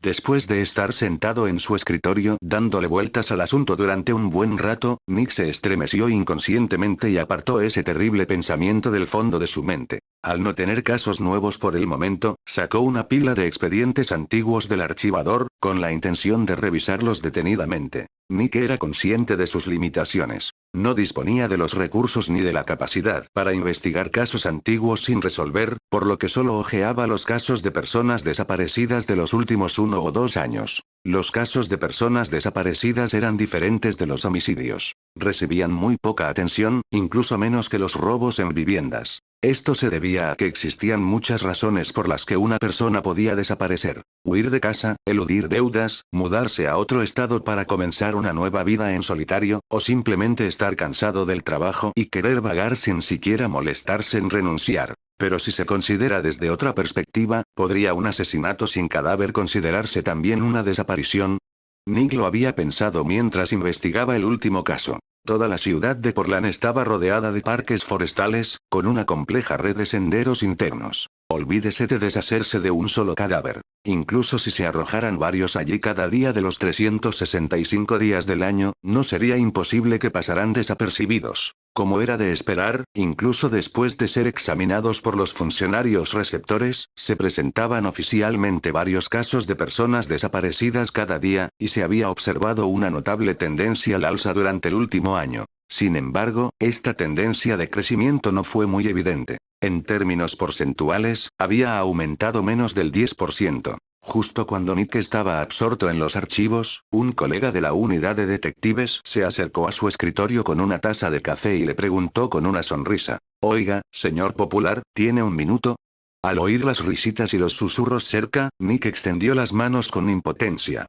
S1: Después de estar sentado en su escritorio dándole vueltas al asunto durante un buen rato, Nick se estremeció inconscientemente y apartó ese terrible pensamiento del fondo de su mente. Al no tener casos nuevos por el momento, sacó una pila de expedientes antiguos del archivador, con la intención de revisarlos detenidamente. Nick era consciente de sus limitaciones. No disponía de los recursos ni de la capacidad para investigar casos antiguos sin resolver, por lo que solo hojeaba los casos de personas desaparecidas de los últimos 1 o 2 años. Los casos de personas desaparecidas eran diferentes de los homicidios. Recibían muy poca atención, incluso menos que los robos en viviendas. Esto se debía a que existían muchas razones por las que una persona podía desaparecer. Huir de casa, eludir deudas, mudarse a otro estado para comenzar una nueva vida en solitario, o simplemente estar cansado del trabajo y querer vagar sin siquiera molestarse en renunciar. Pero si se considera desde otra perspectiva, ¿podría un asesinato sin cadáver considerarse también una desaparición? Nick lo había pensado mientras investigaba el último caso. Toda la ciudad de Portland estaba rodeada de parques forestales, con una compleja red de senderos internos. Olvídese de deshacerse de un solo cadáver. Incluso si se arrojaran varios allí cada día de los 365 días del año, no sería imposible que pasaran desapercibidos. Como era de esperar, incluso después de ser examinados por los funcionarios receptores, se presentaban oficialmente varios casos de personas desaparecidas cada día, y se había observado una notable tendencia al alza durante el último año. Sin embargo, esta tendencia de crecimiento no fue muy evidente. En términos porcentuales, había aumentado menos del 10%. Justo cuando Nick estaba absorto en los archivos, un colega de la unidad de detectives se acercó a su escritorio con una taza de café y le preguntó con una sonrisa: «Oiga, señor Popular, ¿tiene un minuto?». Al oír las risitas y los susurros cerca, Nick extendió las manos con impotencia.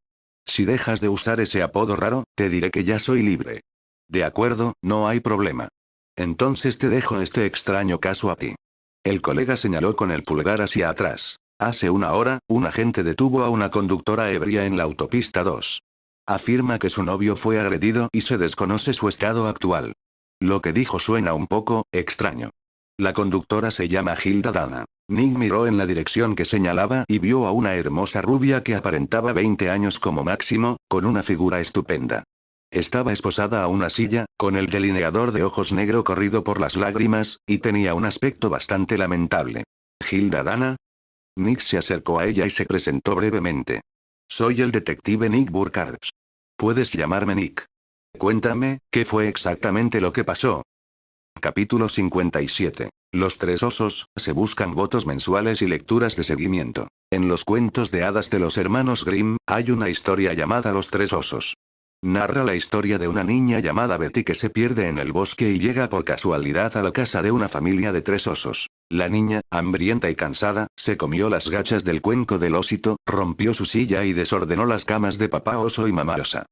S1: «Si dejas de usar ese apodo raro, te diré que ya soy libre». «De acuerdo, no hay problema. Entonces te dejo este extraño caso a ti». El colega señaló con el pulgar hacia atrás. Hace 1 hora, un agente detuvo a una conductora ebria en la autopista 2. Afirma que su novio fue agredido y se desconoce su estado actual. Lo que dijo suena un poco extraño. La conductora se llama Hilda Dana. Nick miró en la dirección que señalaba y vio a una hermosa rubia que aparentaba 20 años como máximo, con una figura estupenda. Estaba esposada a una silla, con el delineador de ojos negro corrido por las lágrimas, y tenía un aspecto bastante lamentable. ¿Hilda Dana? Nick se acercó a ella y se presentó brevemente. «Soy el detective Nick Burkhardt. Puedes llamarme Nick. Cuéntame, ¿qué fue exactamente lo que pasó?». Capítulo 57. Los 3 osos, se buscan votos mensuales y lecturas de seguimiento. En los cuentos de hadas de los hermanos Grimm, hay una historia llamada Los 3 osos. Narra la historia de una niña llamada Betty que se pierde en el bosque y llega por casualidad a la casa de una familia de 3 osos. La niña, hambrienta y cansada, se comió las gachas del cuenco del osito, rompió su silla y desordenó las camas de papá oso y mamá osa.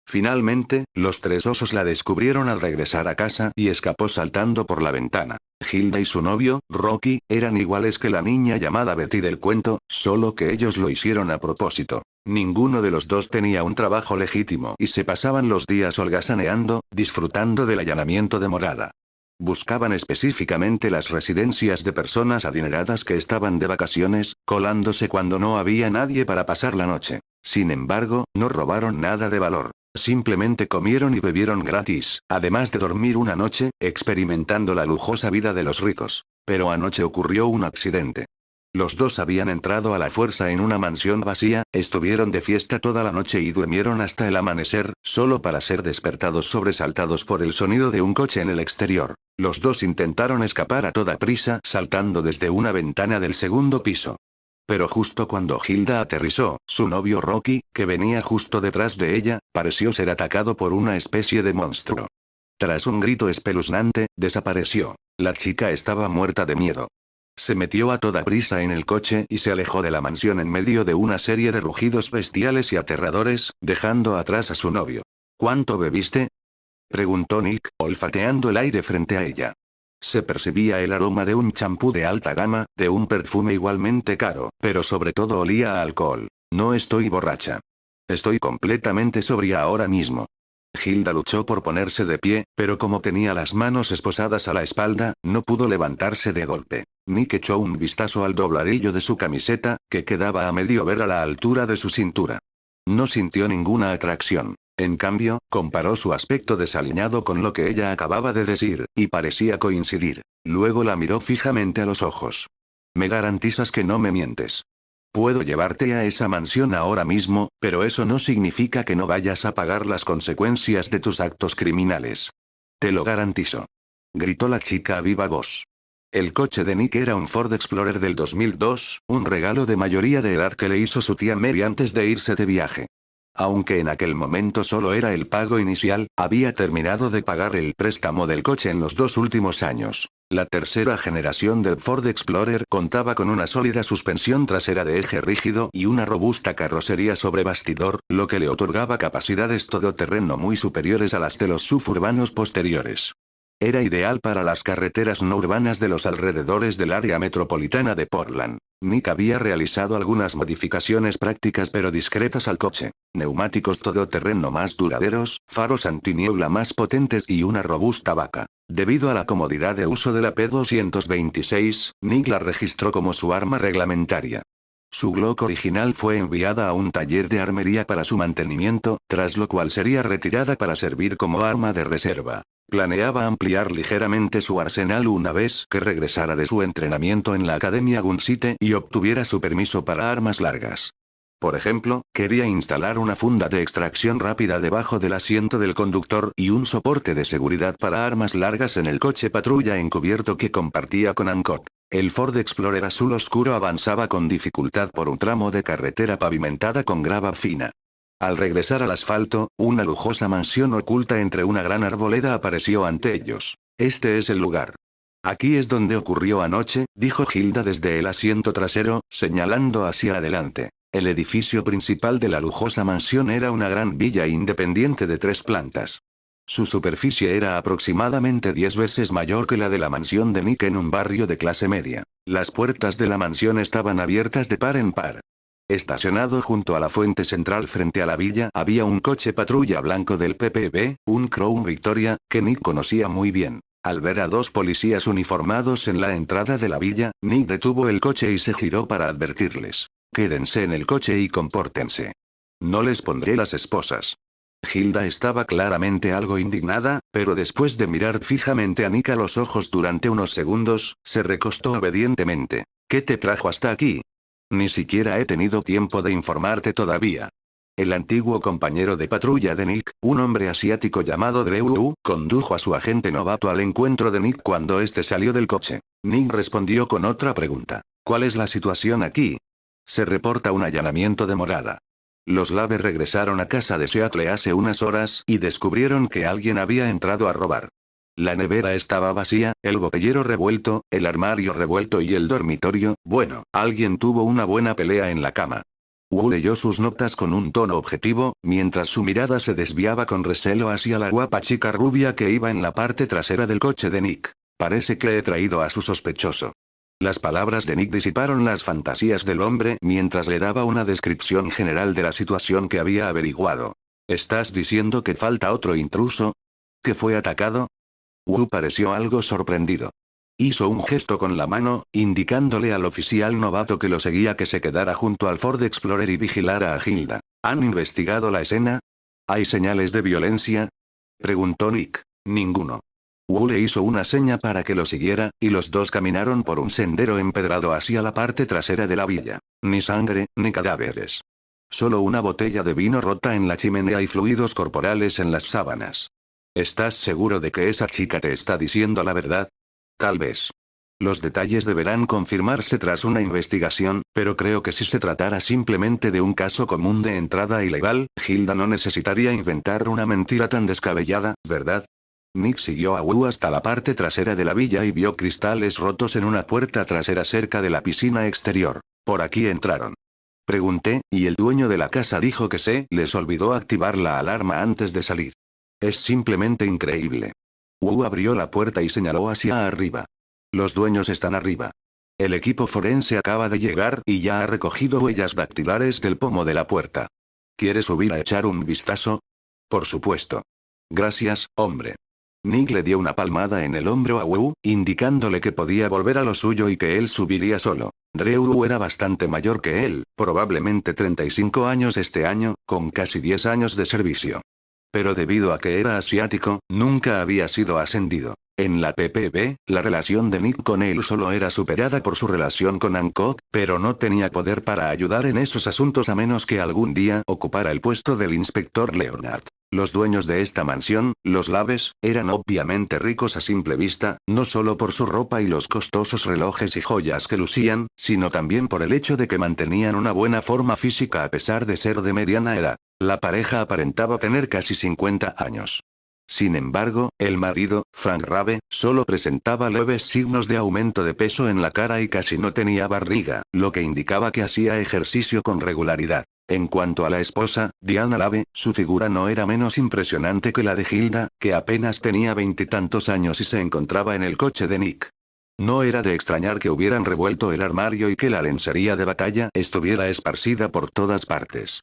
S1: Finalmente, los 3 osos la descubrieron al regresar a casa y escapó saltando por la ventana. Hilda y su novio, Rocky, eran iguales que la niña llamada Betty del cuento, solo que ellos lo hicieron a propósito. Ninguno de los dos tenía un trabajo legítimo y se pasaban los días holgazaneando, disfrutando del allanamiento de morada. Buscaban específicamente las residencias de personas adineradas que estaban de vacaciones, colándose cuando no había nadie para pasar la noche. Sin embargo, no robaron nada de valor. Simplemente comieron y bebieron gratis, además de dormir una noche, experimentando la lujosa vida de los ricos. Pero anoche ocurrió un accidente. Los dos habían entrado a la fuerza en una mansión vacía, estuvieron de fiesta toda la noche y durmieron hasta el amanecer, solo para ser despertados sobresaltados por el sonido de un coche en el exterior. Los dos intentaron escapar a toda prisa saltando desde una ventana del segundo piso. Pero justo cuando Hilda aterrizó, su novio Rocky, que venía justo detrás de ella, pareció ser atacado por una especie de monstruo. Tras un grito espeluznante, desapareció. La chica estaba muerta de miedo. Se metió a toda prisa en el coche y se alejó de la mansión en medio de una serie de rugidos bestiales y aterradores, dejando atrás a su novio. ¿Cuánto bebiste?, preguntó Nick, olfateando el aire frente a ella. Se percibía el aroma de un champú de alta gama, de un perfume igualmente caro, pero sobre todo olía a alcohol. No estoy borracha. Estoy completamente sobria ahora mismo. Hilda luchó por ponerse de pie, pero como tenía las manos esposadas a la espalda, no pudo levantarse de golpe. Nick echó un vistazo al dobladillo de su camiseta, que quedaba a medio ver a la altura de su cintura. No sintió ninguna atracción. En cambio, comparó su aspecto desaliñado con lo que ella acababa de decir, y parecía coincidir. Luego la miró fijamente a los ojos. ¿Me garantizas que no me mientes? Puedo llevarte a esa mansión ahora mismo, pero eso no significa que no vayas a pagar las consecuencias de tus actos criminales. Te lo garantizo. Gritó la chica a viva voz. El coche de Nick era un Ford Explorer del 2002, un regalo de mayoría de edad que le hizo su tía Mary antes de irse de viaje. Aunque en aquel momento solo era el pago inicial, había terminado de pagar el préstamo del coche en los 2 últimos años. La tercera generación del Ford Explorer contaba con una sólida suspensión trasera de eje rígido y una robusta carrocería sobre bastidor, lo que le otorgaba capacidades todoterreno muy superiores a las de los suburbanos posteriores. Era ideal para las carreteras no urbanas de los alrededores del área metropolitana de Portland. Nick había realizado algunas modificaciones prácticas pero discretas al coche. Neumáticos todoterreno más duraderos, faros antiniebla más potentes y una robusta vaca. Debido a la comodidad de uso de la P226, Nick la registró como su arma reglamentaria. Su Glock original fue enviada a un taller de armería para su mantenimiento, tras lo cual sería retirada para servir como arma de reserva. Planeaba ampliar ligeramente su arsenal una vez que regresara de su entrenamiento en la Academia Gunsite y obtuviera su permiso para armas largas. Por ejemplo, quería instalar una funda de extracción rápida debajo del asiento del conductor y un soporte de seguridad para armas largas en el coche patrulla encubierto que compartía con Hancock. El Ford Explorer azul oscuro avanzaba con dificultad por un tramo de carretera pavimentada con grava fina. Al regresar al asfalto, una lujosa mansión oculta entre una gran arboleda apareció ante ellos. Este es el lugar. Aquí es donde ocurrió anoche, dijo Hilda desde el asiento trasero, señalando hacia adelante. El edificio principal de la lujosa mansión era una gran villa independiente de 3 plantas. Su superficie era aproximadamente 10 veces mayor que la de la mansión de Nick en un barrio de clase media. Las puertas de la mansión estaban abiertas de par en par. Estacionado junto a la fuente central frente a la villa había un coche patrulla blanco del PPB, un Crown Victoria, que Nick conocía muy bien. Al ver a 2 policías uniformados en la entrada de la villa, Nick detuvo el coche y se giró para advertirles. Quédense en el coche y compórtense. No les pondré las esposas. Hilda estaba claramente algo indignada, pero después de mirar fijamente a Nick a los ojos durante unos segundos, se recostó obedientemente. ¿Qué te trajo hasta aquí? Ni siquiera he tenido tiempo de informarte todavía. El antiguo compañero de patrulla de Nick, un hombre asiático llamado Drew, condujo a su agente novato al encuentro de Nick cuando este salió del coche. Nick respondió con otra pregunta. ¿Cuál es la situación aquí? Se reporta un allanamiento de morada. Los Lave regresaron a casa de Seattle hace unas horas y descubrieron que alguien había entrado a robar. La nevera estaba vacía, el botellero revuelto, el armario revuelto y el dormitorio, bueno, alguien tuvo una buena pelea en la cama. Wu leyó sus notas con un tono objetivo, mientras su mirada se desviaba con recelo hacia la guapa chica rubia que iba en la parte trasera del coche de Nick. Parece que he traído a su sospechoso. Las palabras de Nick disiparon las fantasías del hombre mientras le daba una descripción general de la situación que había averiguado. ¿Estás diciendo que falta otro intruso? ¿Que fue atacado? Wu pareció algo sorprendido. Hizo un gesto con la mano, indicándole al oficial novato que lo seguía que se quedara junto al Ford Explorer y vigilara a Hilda. ¿Han investigado la escena? ¿Hay señales de violencia? Preguntó Nick. Ninguno. Wu le hizo una seña para que lo siguiera, y los dos caminaron por un sendero empedrado hacia la parte trasera de la villa. Ni sangre, ni cadáveres. Solo una botella de vino rota en la chimenea y fluidos corporales en las sábanas. ¿Estás seguro de que esa chica te está diciendo la verdad? Tal vez. Los detalles deberán confirmarse tras una investigación, pero creo que si se tratara simplemente de un caso común de entrada ilegal, Hilda no necesitaría inventar una mentira tan descabellada, ¿verdad? Nick siguió a Wu hasta la parte trasera de la villa y vio cristales rotos en una puerta trasera cerca de la piscina exterior. Por aquí entraron. Pregunté, y el dueño de la casa dijo que se les olvidó activar la alarma antes de salir. Es simplemente increíble. Wu abrió la puerta y señaló hacia arriba. Los dueños están arriba. El equipo forense acaba de llegar y ya ha recogido huellas dactilares del pomo de la puerta. ¿Quieres subir a echar un vistazo? Por supuesto. Gracias, hombre. Nick le dio una palmada en el hombro a Wu, indicándole que podía volver a lo suyo y que él subiría solo. Ryu era bastante mayor que él, probablemente 35 años este año, con casi 10 años de servicio. Pero debido a que era asiático, nunca había sido ascendido. En la PPB, la relación de Nick con él solo era superada por su relación con Hancock, pero no tenía poder para ayudar en esos asuntos a menos que algún día ocupara el puesto del inspector Leonard. Los dueños de esta mansión, los Laves, eran obviamente ricos a simple vista, no solo por su ropa y los costosos relojes y joyas que lucían, sino también por el hecho de que mantenían una buena forma física a pesar de ser de mediana edad. La pareja aparentaba tener casi 50 años. Sin embargo, el marido, Frank Rabe, solo presentaba leves signos de aumento de peso en la cara y casi no tenía barriga, lo que indicaba que hacía ejercicio con regularidad. En cuanto a la esposa, Diana Lave, su figura no era menos impresionante que la de Hilda, que apenas tenía 20 y tantos años y se encontraba en el coche de Nick. No era de extrañar que hubieran revuelto el armario y que la lencería de batalla estuviera esparcida por todas partes.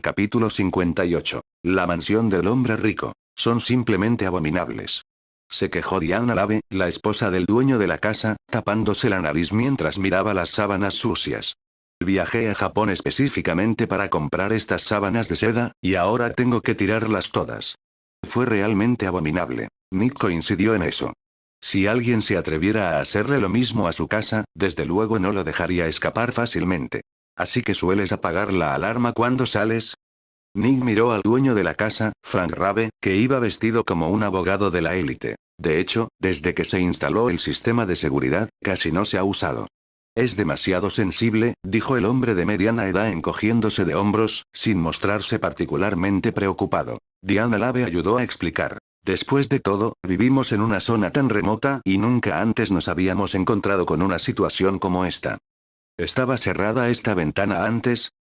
S1: Capítulo 58. La mansión del hombre rico. Son simplemente abominables. Se quejó Diana Lave, la esposa del dueño de la casa, tapándose la nariz mientras miraba las sábanas sucias. Viajé a Japón específicamente para comprar estas sábanas de seda, y ahora tengo que tirarlas todas. Fue realmente abominable. Nick coincidió en eso. Si alguien se atreviera a hacerle lo mismo a su casa, desde luego no lo dejaría escapar fácilmente. ¿Así que sueles apagar la alarma cuando sales? Nick miró al dueño de la casa, Frank Rabe, que iba vestido como un abogado de la élite. De hecho, desde que se instaló el sistema de seguridad, casi no se ha usado. Es demasiado sensible, dijo el hombre de mediana edad encogiéndose de hombros, sin mostrarse particularmente preocupado. Diana Lave ayudó a explicar. Después de todo, vivimos en una zona tan remota y nunca antes nos habíamos encontrado con una situación como esta. ¿Estaba cerrada esta ventana antes?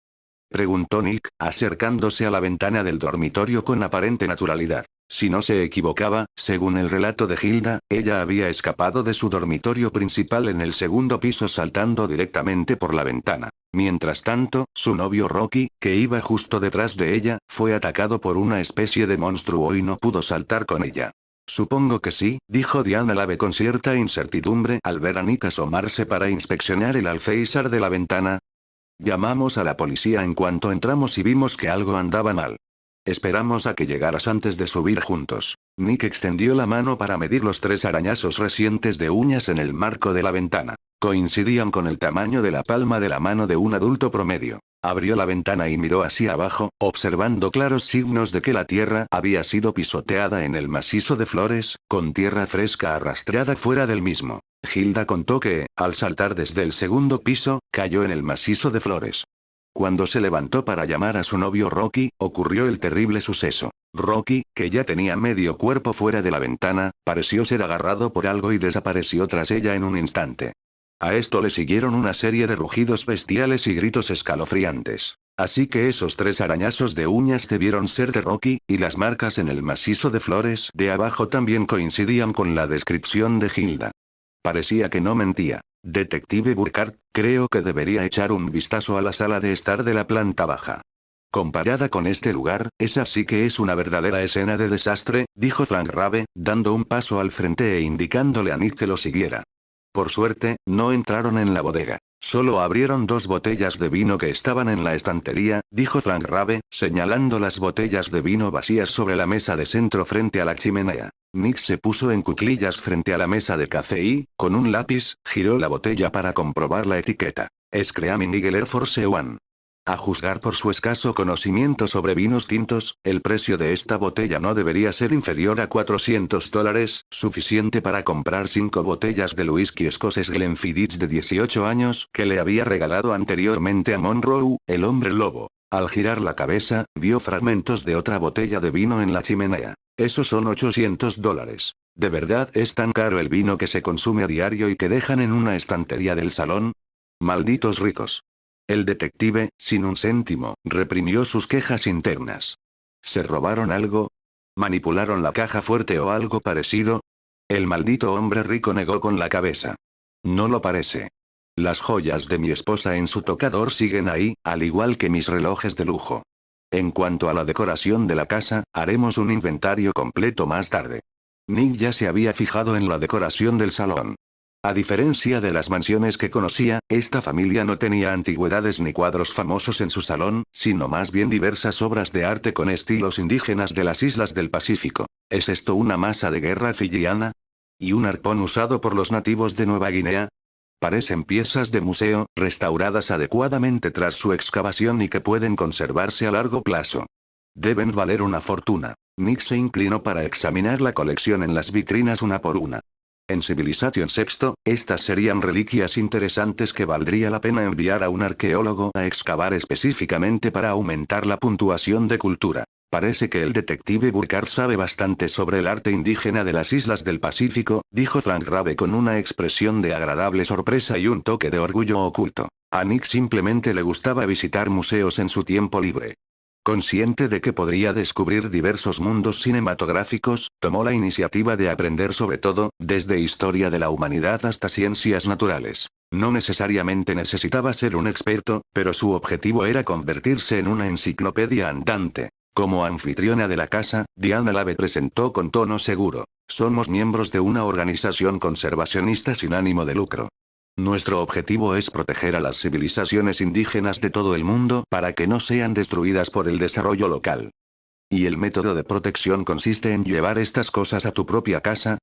S1: Preguntó Nick, acercándose a la ventana del dormitorio con aparente naturalidad. Si no se equivocaba, según el relato de Hilda, ella había escapado de su dormitorio principal en el segundo piso saltando directamente por la ventana. Mientras tanto, su novio Rocky, que iba justo detrás de ella, fue atacado por una especie de monstruo y no pudo saltar con ella. Supongo que sí, dijo Diana Lave con cierta incertidumbre al ver a Nick asomarse para inspeccionar el alféizar de la ventana. Llamamos a la policía en cuanto entramos y vimos que algo andaba mal. Esperamos a que llegaras antes de subir juntos. Nick extendió la mano para medir los 3 arañazos recientes de uñas en el marco de la ventana. Coincidían con el tamaño de la palma de la mano de un adulto promedio. Abrió la ventana y miró hacia abajo, observando claros signos de que la tierra había sido pisoteada en el macizo de flores, con tierra fresca arrastrada fuera del mismo. Hilda contó que, al saltar desde el segundo piso, cayó en el macizo de flores. Cuando se levantó para llamar a su novio Rocky, ocurrió el terrible suceso. Rocky, que ya tenía medio cuerpo fuera de la ventana, pareció ser agarrado por algo y desapareció tras ella en un instante. A esto le siguieron una serie de rugidos bestiales y gritos escalofriantes. Así que esos 3 arañazos de uñas debieron ser de Rocky, y las marcas en el macizo de flores de abajo también coincidían con la descripción de Hilda. Parecía que no mentía. Detective Burkhardt, creo que debería echar un vistazo a la sala de estar de la planta baja. Comparada con este lugar, esa sí que es una verdadera escena de desastre, dijo Frank Rabe, dando un paso al frente e indicándole a Nick que lo siguiera. Por suerte, no entraron en la bodega. Solo abrieron 2 botellas de vino que estaban en la estantería, dijo Frank Rabe, señalando las botellas de vino vacías sobre la mesa de centro frente a la chimenea. Nick se puso en cuclillas frente a la mesa de café y, con un lápiz, giró la botella para comprobar la etiqueta. Screaming Eagle Air Force One. A juzgar por su escaso conocimiento sobre vinos tintos, el precio de esta botella no debería ser inferior a $400, suficiente para comprar 5 botellas del whisky escocés Glenfiddich de 18 años que le había regalado anteriormente a Monroe, el hombre lobo. Al girar la cabeza, vio fragmentos de otra botella de vino en la chimenea. Esos son $800. ¿De verdad es tan caro el vino que se consume a diario y que dejan en una estantería del salón? Malditos ricos. El detective, sin un céntimo, reprimió sus quejas internas. ¿Se robaron algo? ¿Manipularon la caja fuerte o algo parecido? El maldito hombre rico negó con la cabeza. No lo parece. Las joyas de mi esposa en su tocador siguen ahí, al igual que mis relojes de lujo. En cuanto a la decoración de la casa, haremos un inventario completo más tarde. Nick ya se había fijado en la decoración del salón. A diferencia de las mansiones que conocía, esta familia no tenía antigüedades ni cuadros famosos en su salón, sino más bien diversas obras de arte con estilos indígenas de las islas del Pacífico. ¿Es esto una masa de guerra fiyiana? ¿Y un arpón usado por los nativos de Nueva Guinea? Parecen piezas de museo, restauradas adecuadamente tras su excavación y que pueden conservarse a largo plazo. Deben valer una fortuna. Nick se inclinó para examinar la colección en las vitrinas una por una. En Civilization VI, estas serían reliquias interesantes que valdría la pena enviar a un arqueólogo a excavar específicamente para aumentar la puntuación de cultura. Parece que el detective Burkhardt sabe bastante sobre el arte indígena de las islas del Pacífico, dijo Frank Rabe con una expresión de agradable sorpresa y un toque de orgullo oculto. A Nick simplemente le gustaba visitar museos en su tiempo libre. Consciente de que podría descubrir diversos mundos cinematográficos, tomó la iniciativa de aprender sobre todo, desde historia de la humanidad hasta ciencias naturales. No necesariamente necesitaba ser un experto, pero su objetivo era convertirse en una enciclopedia andante. Como anfitriona de la casa, Diana Lave presentó con tono seguro. Somos miembros de una organización conservacionista sin ánimo de lucro. Nuestro objetivo es proteger a las civilizaciones indígenas de todo el mundo para que no sean destruidas por el desarrollo local. ¿Y el método de protección consiste en llevar estas cosas a tu propia casa?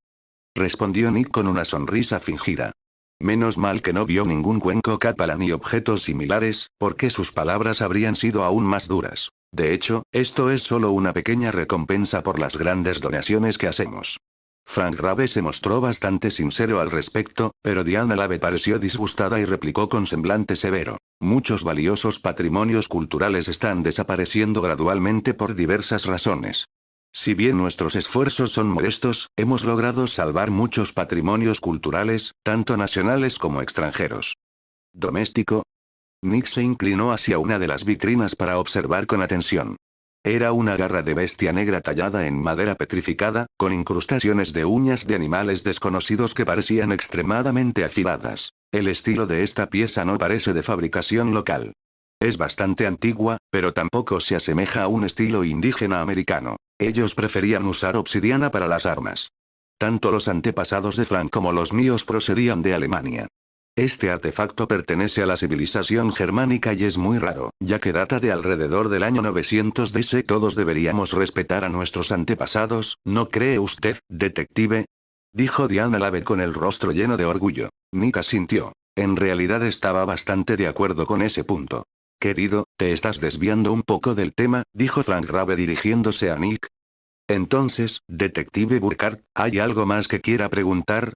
S1: Respondió Nick con una sonrisa fingida. Menos mal que no vio ningún cuenco cápala ni objetos similares, porque sus palabras habrían sido aún más duras. De hecho, esto es solo una pequeña recompensa por las grandes donaciones que hacemos. Frank Rabe se mostró bastante sincero al respecto, pero Diana Lave pareció disgustada y replicó con semblante severo. Muchos valiosos patrimonios culturales están desapareciendo gradualmente por diversas razones. Si bien nuestros esfuerzos son modestos, hemos logrado salvar muchos patrimonios culturales, tanto nacionales como extranjeros. ¿Doméstico? Nick se inclinó hacia una de las vitrinas para observar con atención. Era una garra de bestia negra tallada en madera petrificada, con incrustaciones de uñas de animales desconocidos que parecían extremadamente afiladas. El estilo de esta pieza no parece de fabricación local. Es bastante antigua, pero tampoco se asemeja a un estilo indígena americano. Ellos preferían usar obsidiana para las armas. Tanto los antepasados de Frank como los míos procedían de Alemania. Este artefacto pertenece a la civilización germánica y es muy raro, ya que data de alrededor del año 900 DC. Todos deberíamos respetar a nuestros antepasados, ¿no cree usted, detective? Dijo Diana Lave con el rostro lleno de orgullo. Nick asintió. En realidad estaba bastante de acuerdo con ese punto. Querido, te estás desviando un poco del tema, dijo Frank Rabe dirigiéndose a Nick. Entonces, detective Burkhardt, ¿hay algo más que quiera preguntar?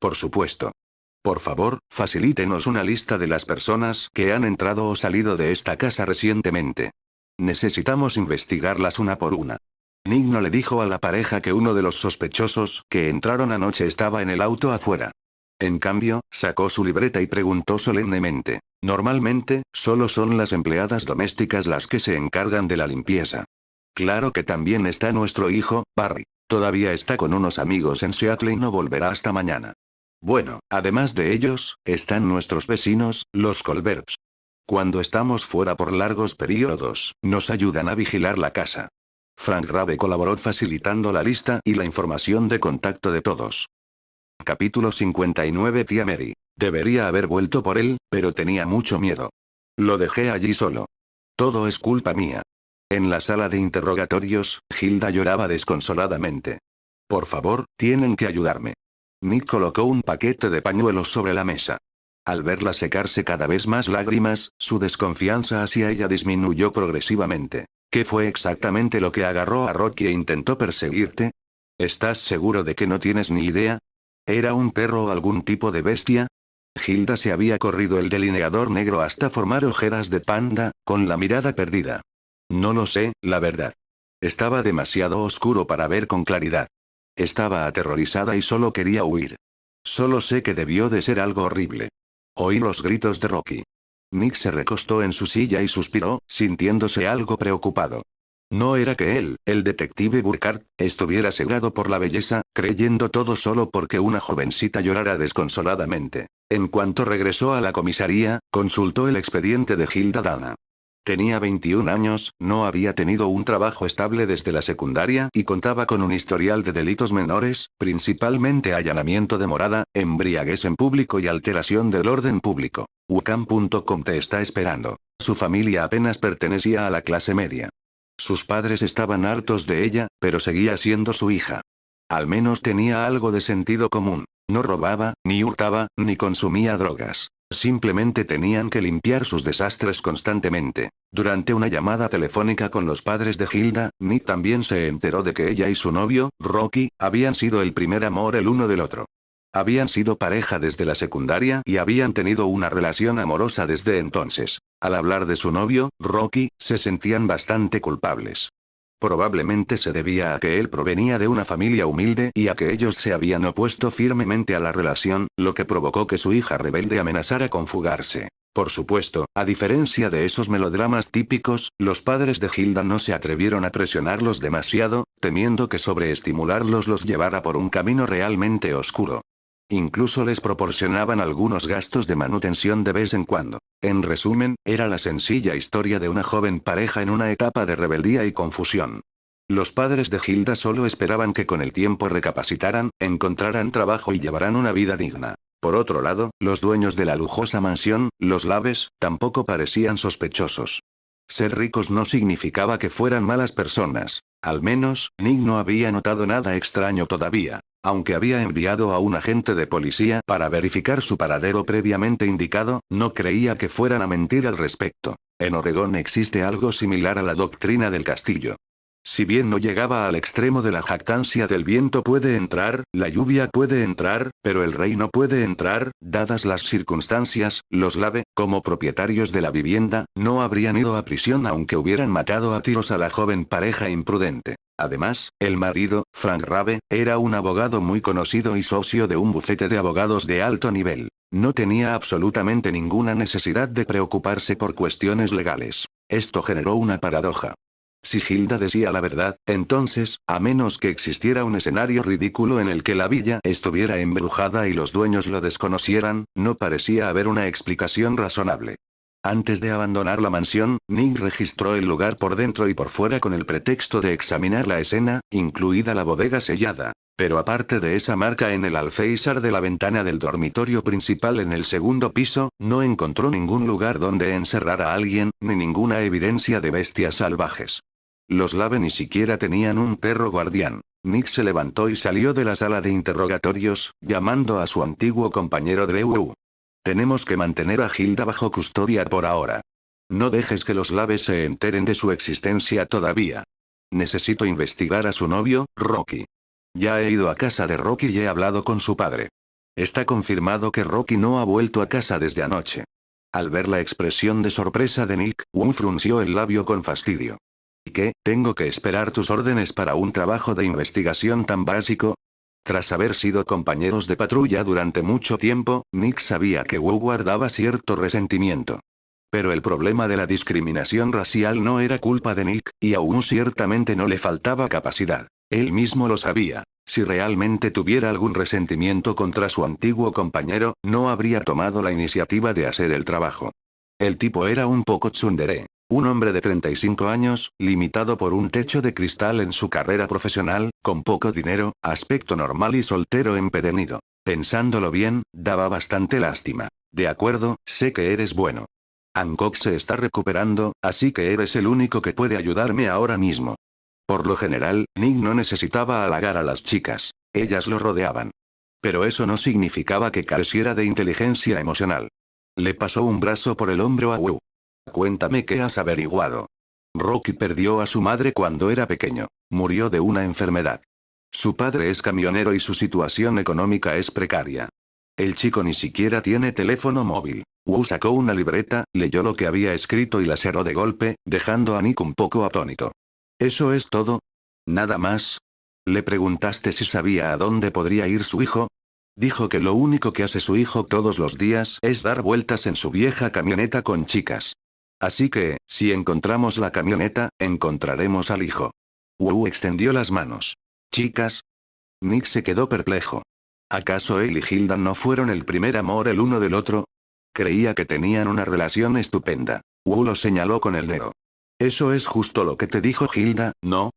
S1: Por supuesto. Por favor, facilítenos una lista de las personas que han entrado o salido de esta casa recientemente. Necesitamos investigarlas una por una. Nick no le dijo a la pareja que uno de los sospechosos que entraron anoche estaba en el auto afuera. En cambio, sacó su libreta y preguntó solemnemente. Normalmente, solo son las empleadas domésticas las que se encargan de la limpieza. Claro que también está nuestro hijo, Barry. Todavía está con unos amigos en Seattle y no volverá hasta mañana. Bueno, además de ellos, están nuestros vecinos, los Colberts. Cuando estamos fuera por largos periodos, nos ayudan a vigilar la casa. Frank Rabe colaboró facilitando la lista y la información de contacto de todos. Capítulo 59. Tía Mary. Debería haber vuelto por él, pero tenía mucho miedo. Lo dejé allí solo. Todo es culpa mía. En la sala de interrogatorios, Hilda lloraba desconsoladamente. Por favor, tienen que ayudarme. Nick colocó un paquete de pañuelos sobre la mesa. Al verla secarse cada vez más lágrimas, su desconfianza hacia ella disminuyó progresivamente. ¿Qué fue exactamente lo que agarró a Rocky e intentó perseguirte? ¿Estás seguro de que no tienes ni idea? ¿Era un perro o algún tipo de bestia? Hilda se había corrido el delineador negro hasta formar ojeras de panda, con la mirada perdida. No lo sé, la verdad. Estaba demasiado oscuro para ver con claridad. Estaba aterrorizada y solo quería huir. Solo sé que debió de ser algo horrible. Oí los gritos de Rocky. Nick se recostó en su silla y suspiró, sintiéndose algo preocupado. No era que él, el detective Burkhardt, estuviera cegado por la belleza, creyendo todo solo porque una jovencita llorara desconsoladamente. En cuanto regresó a la comisaría, consultó el expediente de Hilda Dana. Tenía 21 años, no había tenido un trabajo estable desde la secundaria y contaba con un historial de delitos menores, principalmente allanamiento de morada, embriaguez en público y alteración del orden público. Wacom.com te está esperando. Su familia apenas pertenecía a la clase media. Sus padres estaban hartos de ella, pero seguía siendo su hija. Al menos tenía algo de sentido común. No robaba, ni hurtaba, ni consumía drogas. Simplemente tenían que limpiar sus desastres constantemente. Durante una llamada telefónica con los padres de Hilda, Nick también se enteró de que ella y su novio, Rocky, habían sido el primer amor el uno del otro. Habían sido pareja desde la secundaria y habían tenido una relación amorosa desde entonces. Al hablar de su novio, Rocky, se sentían bastante culpables. Probablemente se debía a que él provenía de una familia humilde y a que ellos se habían opuesto firmemente a la relación, lo que provocó que su hija rebelde amenazara con fugarse. Por supuesto, a diferencia de esos melodramas típicos, los padres de Hilda no se atrevieron a presionarlos demasiado, temiendo que sobreestimularlos los llevara por un camino realmente oscuro. Incluso les proporcionaban algunos gastos de manutención de vez en cuando. En resumen, era la sencilla historia de una joven pareja en una etapa de rebeldía y confusión. Los padres de Hilda solo esperaban que con el tiempo recapacitaran, encontraran trabajo y llevaran una vida digna. Por otro lado, los dueños de la lujosa mansión, los Laves, tampoco parecían sospechosos. Ser ricos no significaba que fueran malas personas. Al menos, Nick no había notado nada extraño todavía. Aunque había enviado a un agente de policía para verificar su paradero previamente indicado, no creía que fueran a mentir al respecto. En Oregón existe algo similar a la doctrina del castillo. Si bien no llegaba al extremo de la jactancia del viento puede entrar, la lluvia puede entrar, pero el rey no puede entrar, dadas las circunstancias, los Lave, como propietarios de la vivienda, no habrían ido a prisión aunque hubieran matado a tiros a la joven pareja imprudente. Además, el marido, Frank Rabe, era un abogado muy conocido y socio de un bufete de abogados de alto nivel. No tenía absolutamente ninguna necesidad de preocuparse por cuestiones legales. Esto generó una paradoja. Si Hilda decía la verdad, entonces, a menos que existiera un escenario ridículo en el que la villa estuviera embrujada y los dueños lo desconocieran, no parecía haber una explicación razonable. Antes de abandonar la mansión, Nick registró el lugar por dentro y por fuera con el pretexto de examinar la escena, incluida la bodega sellada. Pero aparte de esa marca en el alféizar de la ventana del dormitorio principal en el segundo piso, no encontró ningún lugar donde encerrar a alguien, ni ninguna evidencia de bestias salvajes. Los Lave ni siquiera tenían un perro guardián. Nick se levantó y salió de la sala de interrogatorios, llamando a su antiguo compañero Drew. Tenemos que mantener a Hilda bajo custodia por ahora. No dejes que los Laves se enteren de su existencia todavía. Necesito investigar a su novio, Rocky. Ya he ido a casa de Rocky y he hablado con su padre. Está confirmado que Rocky no ha vuelto a casa desde anoche. Al ver la expresión de sorpresa de Nick, Wu frunció el labio con fastidio. ¿Y qué? ¿Tengo que esperar tus órdenes para un trabajo de investigación tan básico? Tras haber sido compañeros de patrulla durante mucho tiempo, Nick sabía que Wu guardaba cierto resentimiento. Pero el problema de la discriminación racial no era culpa de Nick, y a Wu ciertamente no le faltaba capacidad. Él mismo lo sabía. Si realmente tuviera algún resentimiento contra su antiguo compañero, no habría tomado la iniciativa de hacer el trabajo. El tipo era un poco tsundere. Un hombre de 35 años, limitado por un techo de cristal en su carrera profesional, con poco dinero, aspecto normal y soltero empedernido. Pensándolo bien, daba bastante lástima. De acuerdo, sé que eres bueno. Hancock se está recuperando, así que eres el único que puede ayudarme ahora mismo. Por lo general, Nick no necesitaba halagar a las chicas. Ellas lo rodeaban. Pero eso no significaba que careciera de inteligencia emocional. Le pasó un brazo por el hombro a Wu. Cuéntame qué has averiguado. Rocky perdió a su madre cuando era pequeño. Murió de una enfermedad. Su padre es camionero y su situación económica es precaria. El chico ni siquiera tiene teléfono móvil. Wu sacó una libreta, leyó lo que había escrito y la cerró de golpe, dejando a Nick un poco atónito. ¿Eso es todo? ¿Nada más? ¿Le preguntaste si sabía a dónde podría ir su hijo? Dijo que lo único que hace su hijo todos los días es dar vueltas en su vieja camioneta con chicas. Así que, si encontramos la camioneta, encontraremos al hijo. Wu extendió las manos. ¿Chicas? Nick se quedó perplejo. ¿Acaso él y Hilda no fueron el primer amor el uno del otro? Creía que tenían una relación estupenda. Wu lo señaló con el dedo. Eso es justo lo que te dijo Hilda, ¿no?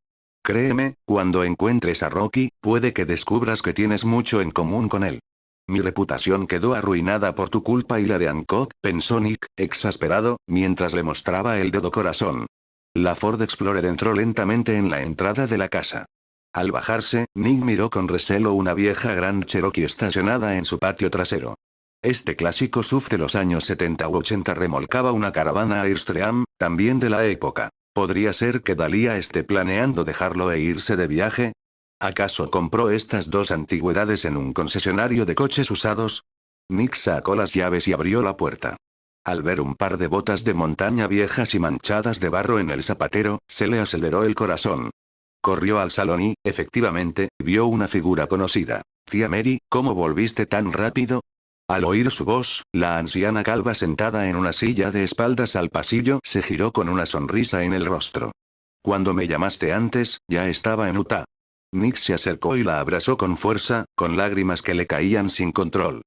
S1: Créeme, cuando encuentres a Rocky, puede que descubras que tienes mucho en común con él. Mi reputación quedó arruinada por tu culpa y la de Hancock, pensó Nick, exasperado, mientras le mostraba el dedo corazón. La Ford Explorer entró lentamente en la entrada de la casa. Al bajarse, Nick miró con recelo una vieja Grand Cherokee estacionada en su patio trasero. Este clásico SUV de los años 70 u 80 remolcaba una caravana Airstream, también de la época. ¿Podría ser que Dahlia esté planeando dejarlo e irse de viaje? ¿Acaso compró estas dos antigüedades en un concesionario de coches usados? Nick sacó las llaves y abrió la puerta. Al ver un par de botas de montaña viejas y manchadas de barro en el zapatero, se le aceleró el corazón. Corrió al salón y, efectivamente, vio una figura conocida. Tía Mary, ¿cómo volviste tan rápido? Al oír su voz, la anciana calva sentada en una silla de espaldas al pasillo se giró con una sonrisa en el rostro. Cuando me llamaste antes, ya estaba en Utah. Nick se acercó y la abrazó con fuerza, con lágrimas que le caían sin control.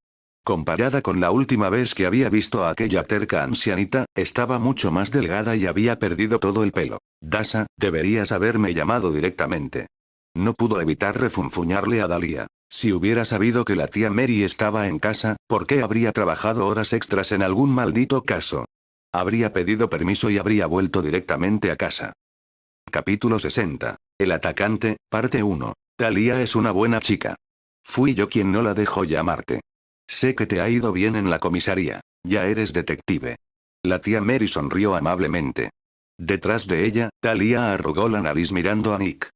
S1: Comparada con la última vez que había visto a aquella terca ancianita, estaba mucho más delgada y había perdido todo el pelo. Dasa, deberías haberme llamado directamente. No pudo evitar refunfuñarle a Dahlia. Si hubiera sabido que la tía Mary estaba en casa, ¿por qué habría trabajado horas extras en algún maldito caso? Habría pedido permiso y habría vuelto directamente a casa. Capítulo 60. El atacante, parte 1. Dahlia es una buena chica. Fui yo quien no la dejó llamarte. Sé que te ha ido bien en la comisaría. Ya eres detective. La tía Mary sonrió amablemente. Detrás de ella, Dahlia arrugó la nariz mirando a Nick.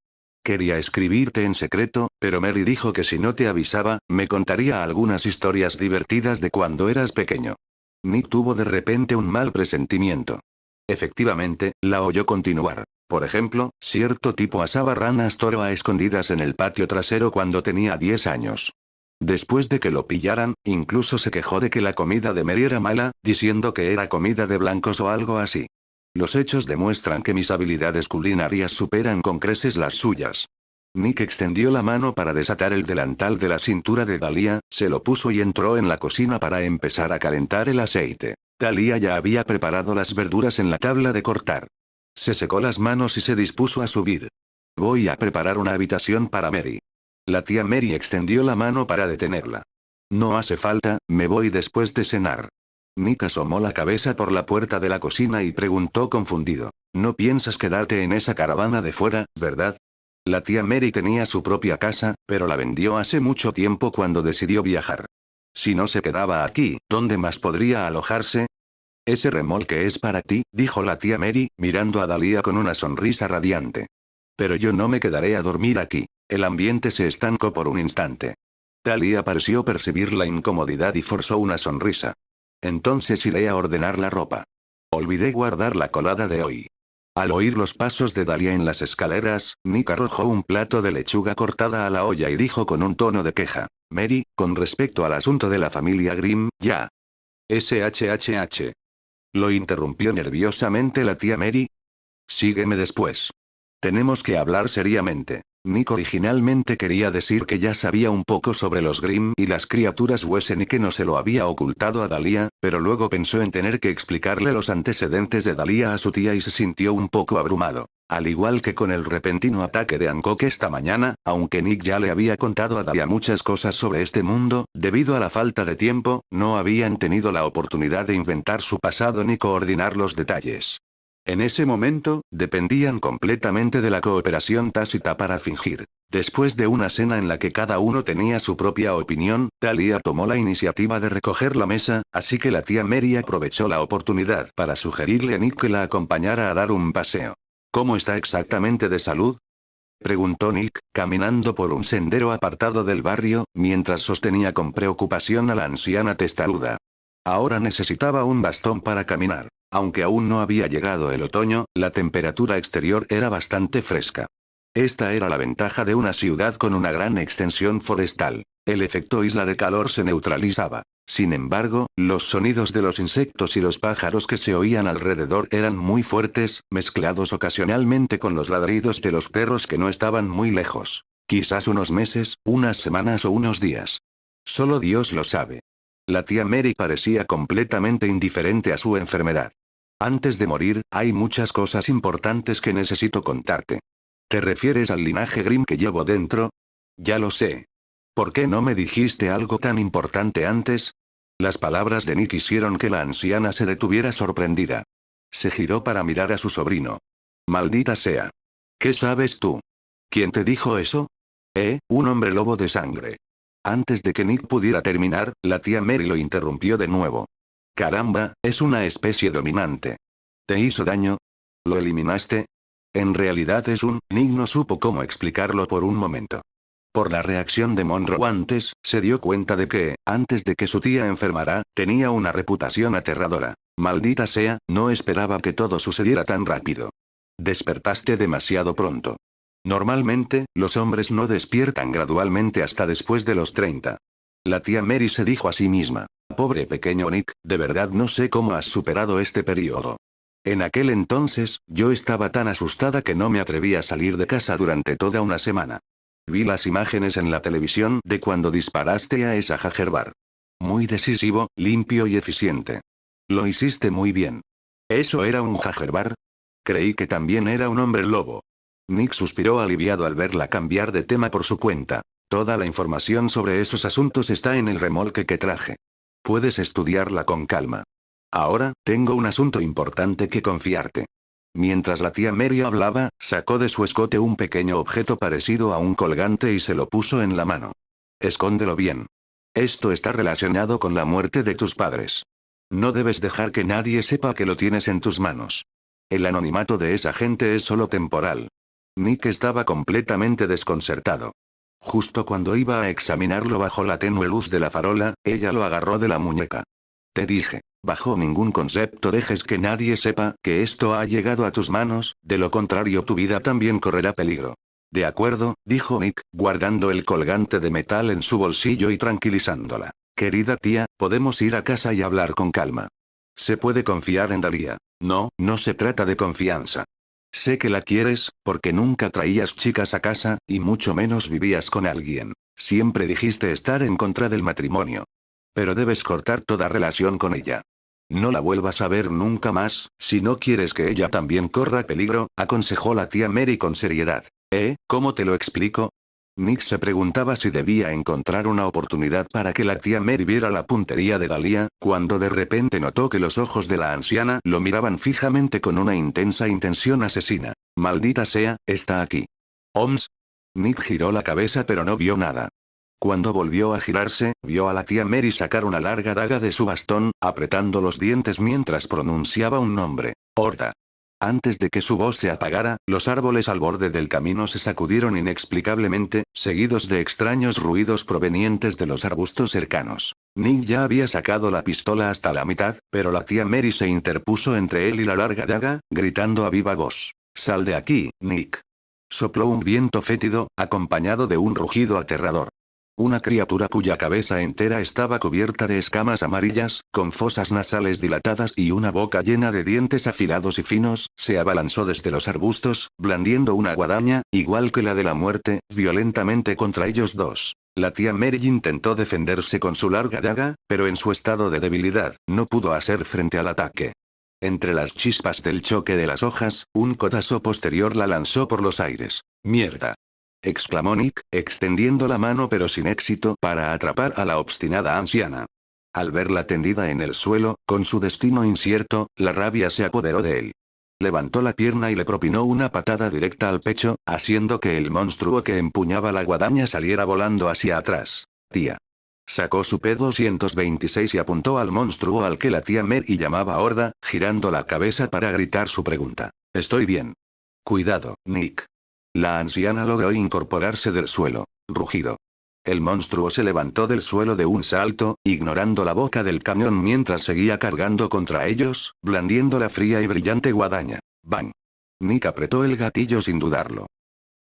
S1: Quería escribirte en secreto, pero Mary dijo que si no te avisaba, me contaría algunas historias divertidas de cuando eras pequeño. Nick tuvo de repente un mal presentimiento. Efectivamente, la oyó continuar. Por ejemplo, cierto tipo asaba ranas toro a escondidas en el patio trasero cuando tenía 10 años. Después de que lo pillaran, incluso se quejó de que la comida de Mary era mala, diciendo que era comida de blancos o algo así. Los hechos demuestran que mis habilidades culinarias superan con creces las suyas. Nick extendió la mano para desatar el delantal de la cintura de Dahlia, se lo puso y entró en la cocina para empezar a calentar el aceite. Dahlia ya había preparado las verduras en la tabla de cortar. Se secó las manos y se dispuso a subir. Voy a preparar una habitación para Mary. La tía Mary extendió la mano para detenerla. No hace falta, me voy después de cenar. Nick asomó la cabeza por la puerta de la cocina y preguntó confundido. No piensas quedarte en esa caravana de fuera, ¿verdad? La tía Mary tenía su propia casa, pero la vendió hace mucho tiempo cuando decidió viajar. Si no se quedaba aquí, ¿dónde más podría alojarse? Ese remolque es para ti, dijo la tía Mary, mirando a Dahlia con una sonrisa radiante. Pero yo no me quedaré a dormir aquí. El ambiente se estancó por un instante. Dahlia pareció percibir la incomodidad y forzó una sonrisa. Entonces iré a ordenar la ropa. Olvidé guardar la colada de hoy. Al oír los pasos de Dahlia en las escaleras, Nick arrojó un plato de lechuga cortada a la olla y dijo con un tono de queja. Mary, con respecto al asunto de la familia Grimm, ya. SHHH. Lo interrumpió nerviosamente la tía Mary. Sígueme después. Tenemos que hablar seriamente. Nick originalmente quería decir que ya sabía un poco sobre los Grimm y las criaturas Wesen y que no se lo había ocultado a Dahlia, pero luego pensó en tener que explicarle los antecedentes de Dahlia a su tía y se sintió un poco abrumado. Al igual que con el repentino ataque de Hancock esta mañana, aunque Nick ya le había contado a Dahlia muchas cosas sobre este mundo, debido a la falta de tiempo, no habían tenido la oportunidad de inventar su pasado ni coordinar los detalles. En ese momento, dependían completamente de la cooperación tácita para fingir. Después de una cena en la que cada uno tenía su propia opinión, Dahlia tomó la iniciativa de recoger la mesa, así que la tía Mary aprovechó la oportunidad para sugerirle a Nick que la acompañara a dar un paseo. ¿Cómo está exactamente de salud?, preguntó Nick, caminando por un sendero apartado del barrio, mientras sostenía con preocupación a la anciana testaruda. Ahora necesitaba un bastón para caminar. Aunque aún no había llegado el otoño, la temperatura exterior era bastante fresca. Esta era la ventaja de una ciudad con una gran extensión forestal. El efecto isla de calor se neutralizaba. Sin embargo, los sonidos de los insectos y los pájaros que se oían alrededor eran muy fuertes, mezclados ocasionalmente con los ladridos de los perros que no estaban muy lejos. Quizás unos meses, unas semanas o unos días. Solo Dios lo sabe. La tía Mary parecía completamente indiferente a su enfermedad. Antes de morir, hay muchas cosas importantes que necesito contarte. ¿Te refieres al linaje Grimm que llevo dentro? Ya lo sé. ¿Por qué no me dijiste algo tan importante antes? Las palabras de Nick hicieron que la anciana se detuviera sorprendida. Se giró para mirar a su sobrino. Maldita sea. ¿Qué sabes tú? ¿Quién te dijo eso? Un hombre lobo de sangre. Antes de que Nick pudiera terminar, la tía Mary lo interrumpió de nuevo. Caramba, es una especie dominante. ¿Te hizo daño? ¿Lo eliminaste? En realidad Nick no supo cómo explicarlo por un momento. Por la reacción de Monroe antes, se dio cuenta de que, antes de que su tía enfermara, tenía una reputación aterradora. Maldita sea, no esperaba que todo sucediera tan rápido. Despertaste demasiado pronto. Normalmente, los hombres no despiertan gradualmente hasta después de los 30. La tía Mary se dijo a sí misma. Pobre pequeño Nick, de verdad no sé cómo has superado este periodo. En aquel entonces, yo estaba tan asustada que no me atreví a salir de casa durante toda una semana. Vi las imágenes en la televisión de cuando disparaste a esa Jagerbar. Muy decisivo, limpio y eficiente. Lo hiciste muy bien. ¿Eso era un Jagerbar? Creí que también era un hombre lobo. Nick suspiró aliviado al verla cambiar de tema por su cuenta. Toda la información sobre esos asuntos está en el remolque que traje. Puedes estudiarla con calma. Ahora, tengo un asunto importante que confiarte. Mientras la tía Mary hablaba, sacó de su escote un pequeño objeto parecido a un colgante y se lo puso en la mano. Escóndelo bien. Esto está relacionado con la muerte de tus padres. No debes dejar que nadie sepa que lo tienes en tus manos. El anonimato de esa gente es solo temporal. Nick estaba completamente desconcertado. Justo cuando iba a examinarlo bajo la tenue luz de la farola, ella lo agarró de la muñeca. Te dije, bajo ningún concepto dejes que nadie sepa que esto ha llegado a tus manos, de lo contrario tu vida también correrá peligro. De acuerdo, dijo Nick, guardando el colgante de metal en su bolsillo y tranquilizándola. Querida tía, podemos ir a casa y hablar con calma. Se puede confiar en Dahlia. No, no se trata de confianza. Sé que la quieres, porque nunca traías chicas a casa, y mucho menos vivías con alguien. Siempre dijiste estar en contra del matrimonio. Pero debes cortar toda relación con ella. No la vuelvas a ver nunca más, si no quieres que ella también corra peligro, aconsejó la tía Mary con seriedad. ¿Cómo te lo explico? Nick se preguntaba si debía encontrar una oportunidad para que la tía Mary viera la puntería de Dahlia, cuando de repente notó que los ojos de la anciana lo miraban fijamente con una intensa intención asesina. Maldita sea, está aquí. ¿Oms? Nick giró la cabeza pero no vio nada. Cuando volvió a girarse, vio a la tía Mary sacar una larga daga de su bastón, apretando los dientes mientras pronunciaba un nombre. Horda. Antes de que su voz se apagara, los árboles al borde del camino se sacudieron inexplicablemente, seguidos de extraños ruidos provenientes de los arbustos cercanos. Nick ya había sacado la pistola hasta la mitad, pero la tía Mary se interpuso entre él y la larga daga, gritando a viva voz. «Sal de aquí, Nick». Sopló un viento fétido, acompañado de un rugido aterrador. Una criatura cuya cabeza entera estaba cubierta de escamas amarillas, con fosas nasales dilatadas y una boca llena de dientes afilados y finos, se abalanzó desde los arbustos, blandiendo una guadaña, igual que la de la muerte, violentamente contra ellos dos. La tía Mary intentó defenderse con su larga daga, pero en su estado de debilidad, no pudo hacer frente al ataque. Entre las chispas del choque de las hojas, un codazo posterior la lanzó por los aires. ¡Mierda!, exclamó Nick, extendiendo la mano pero sin éxito para atrapar a la obstinada anciana. Al verla tendida en el suelo, con su destino incierto, la rabia se apoderó de él. Levantó la pierna y le propinó una patada directa al pecho, haciendo que el monstruo que empuñaba la guadaña saliera volando hacia atrás. Tía. Sacó su P-226 y apuntó al monstruo al que la tía Mary llamaba Horda, girando la cabeza para gritar su pregunta. Estoy bien. Cuidado, Nick. La anciana logró incorporarse del suelo. Rugido. El monstruo se levantó del suelo de un salto, ignorando la boca del camión mientras seguía cargando contra ellos, blandiendo la fría y brillante guadaña. ¡Bang! Nick apretó el gatillo sin dudarlo.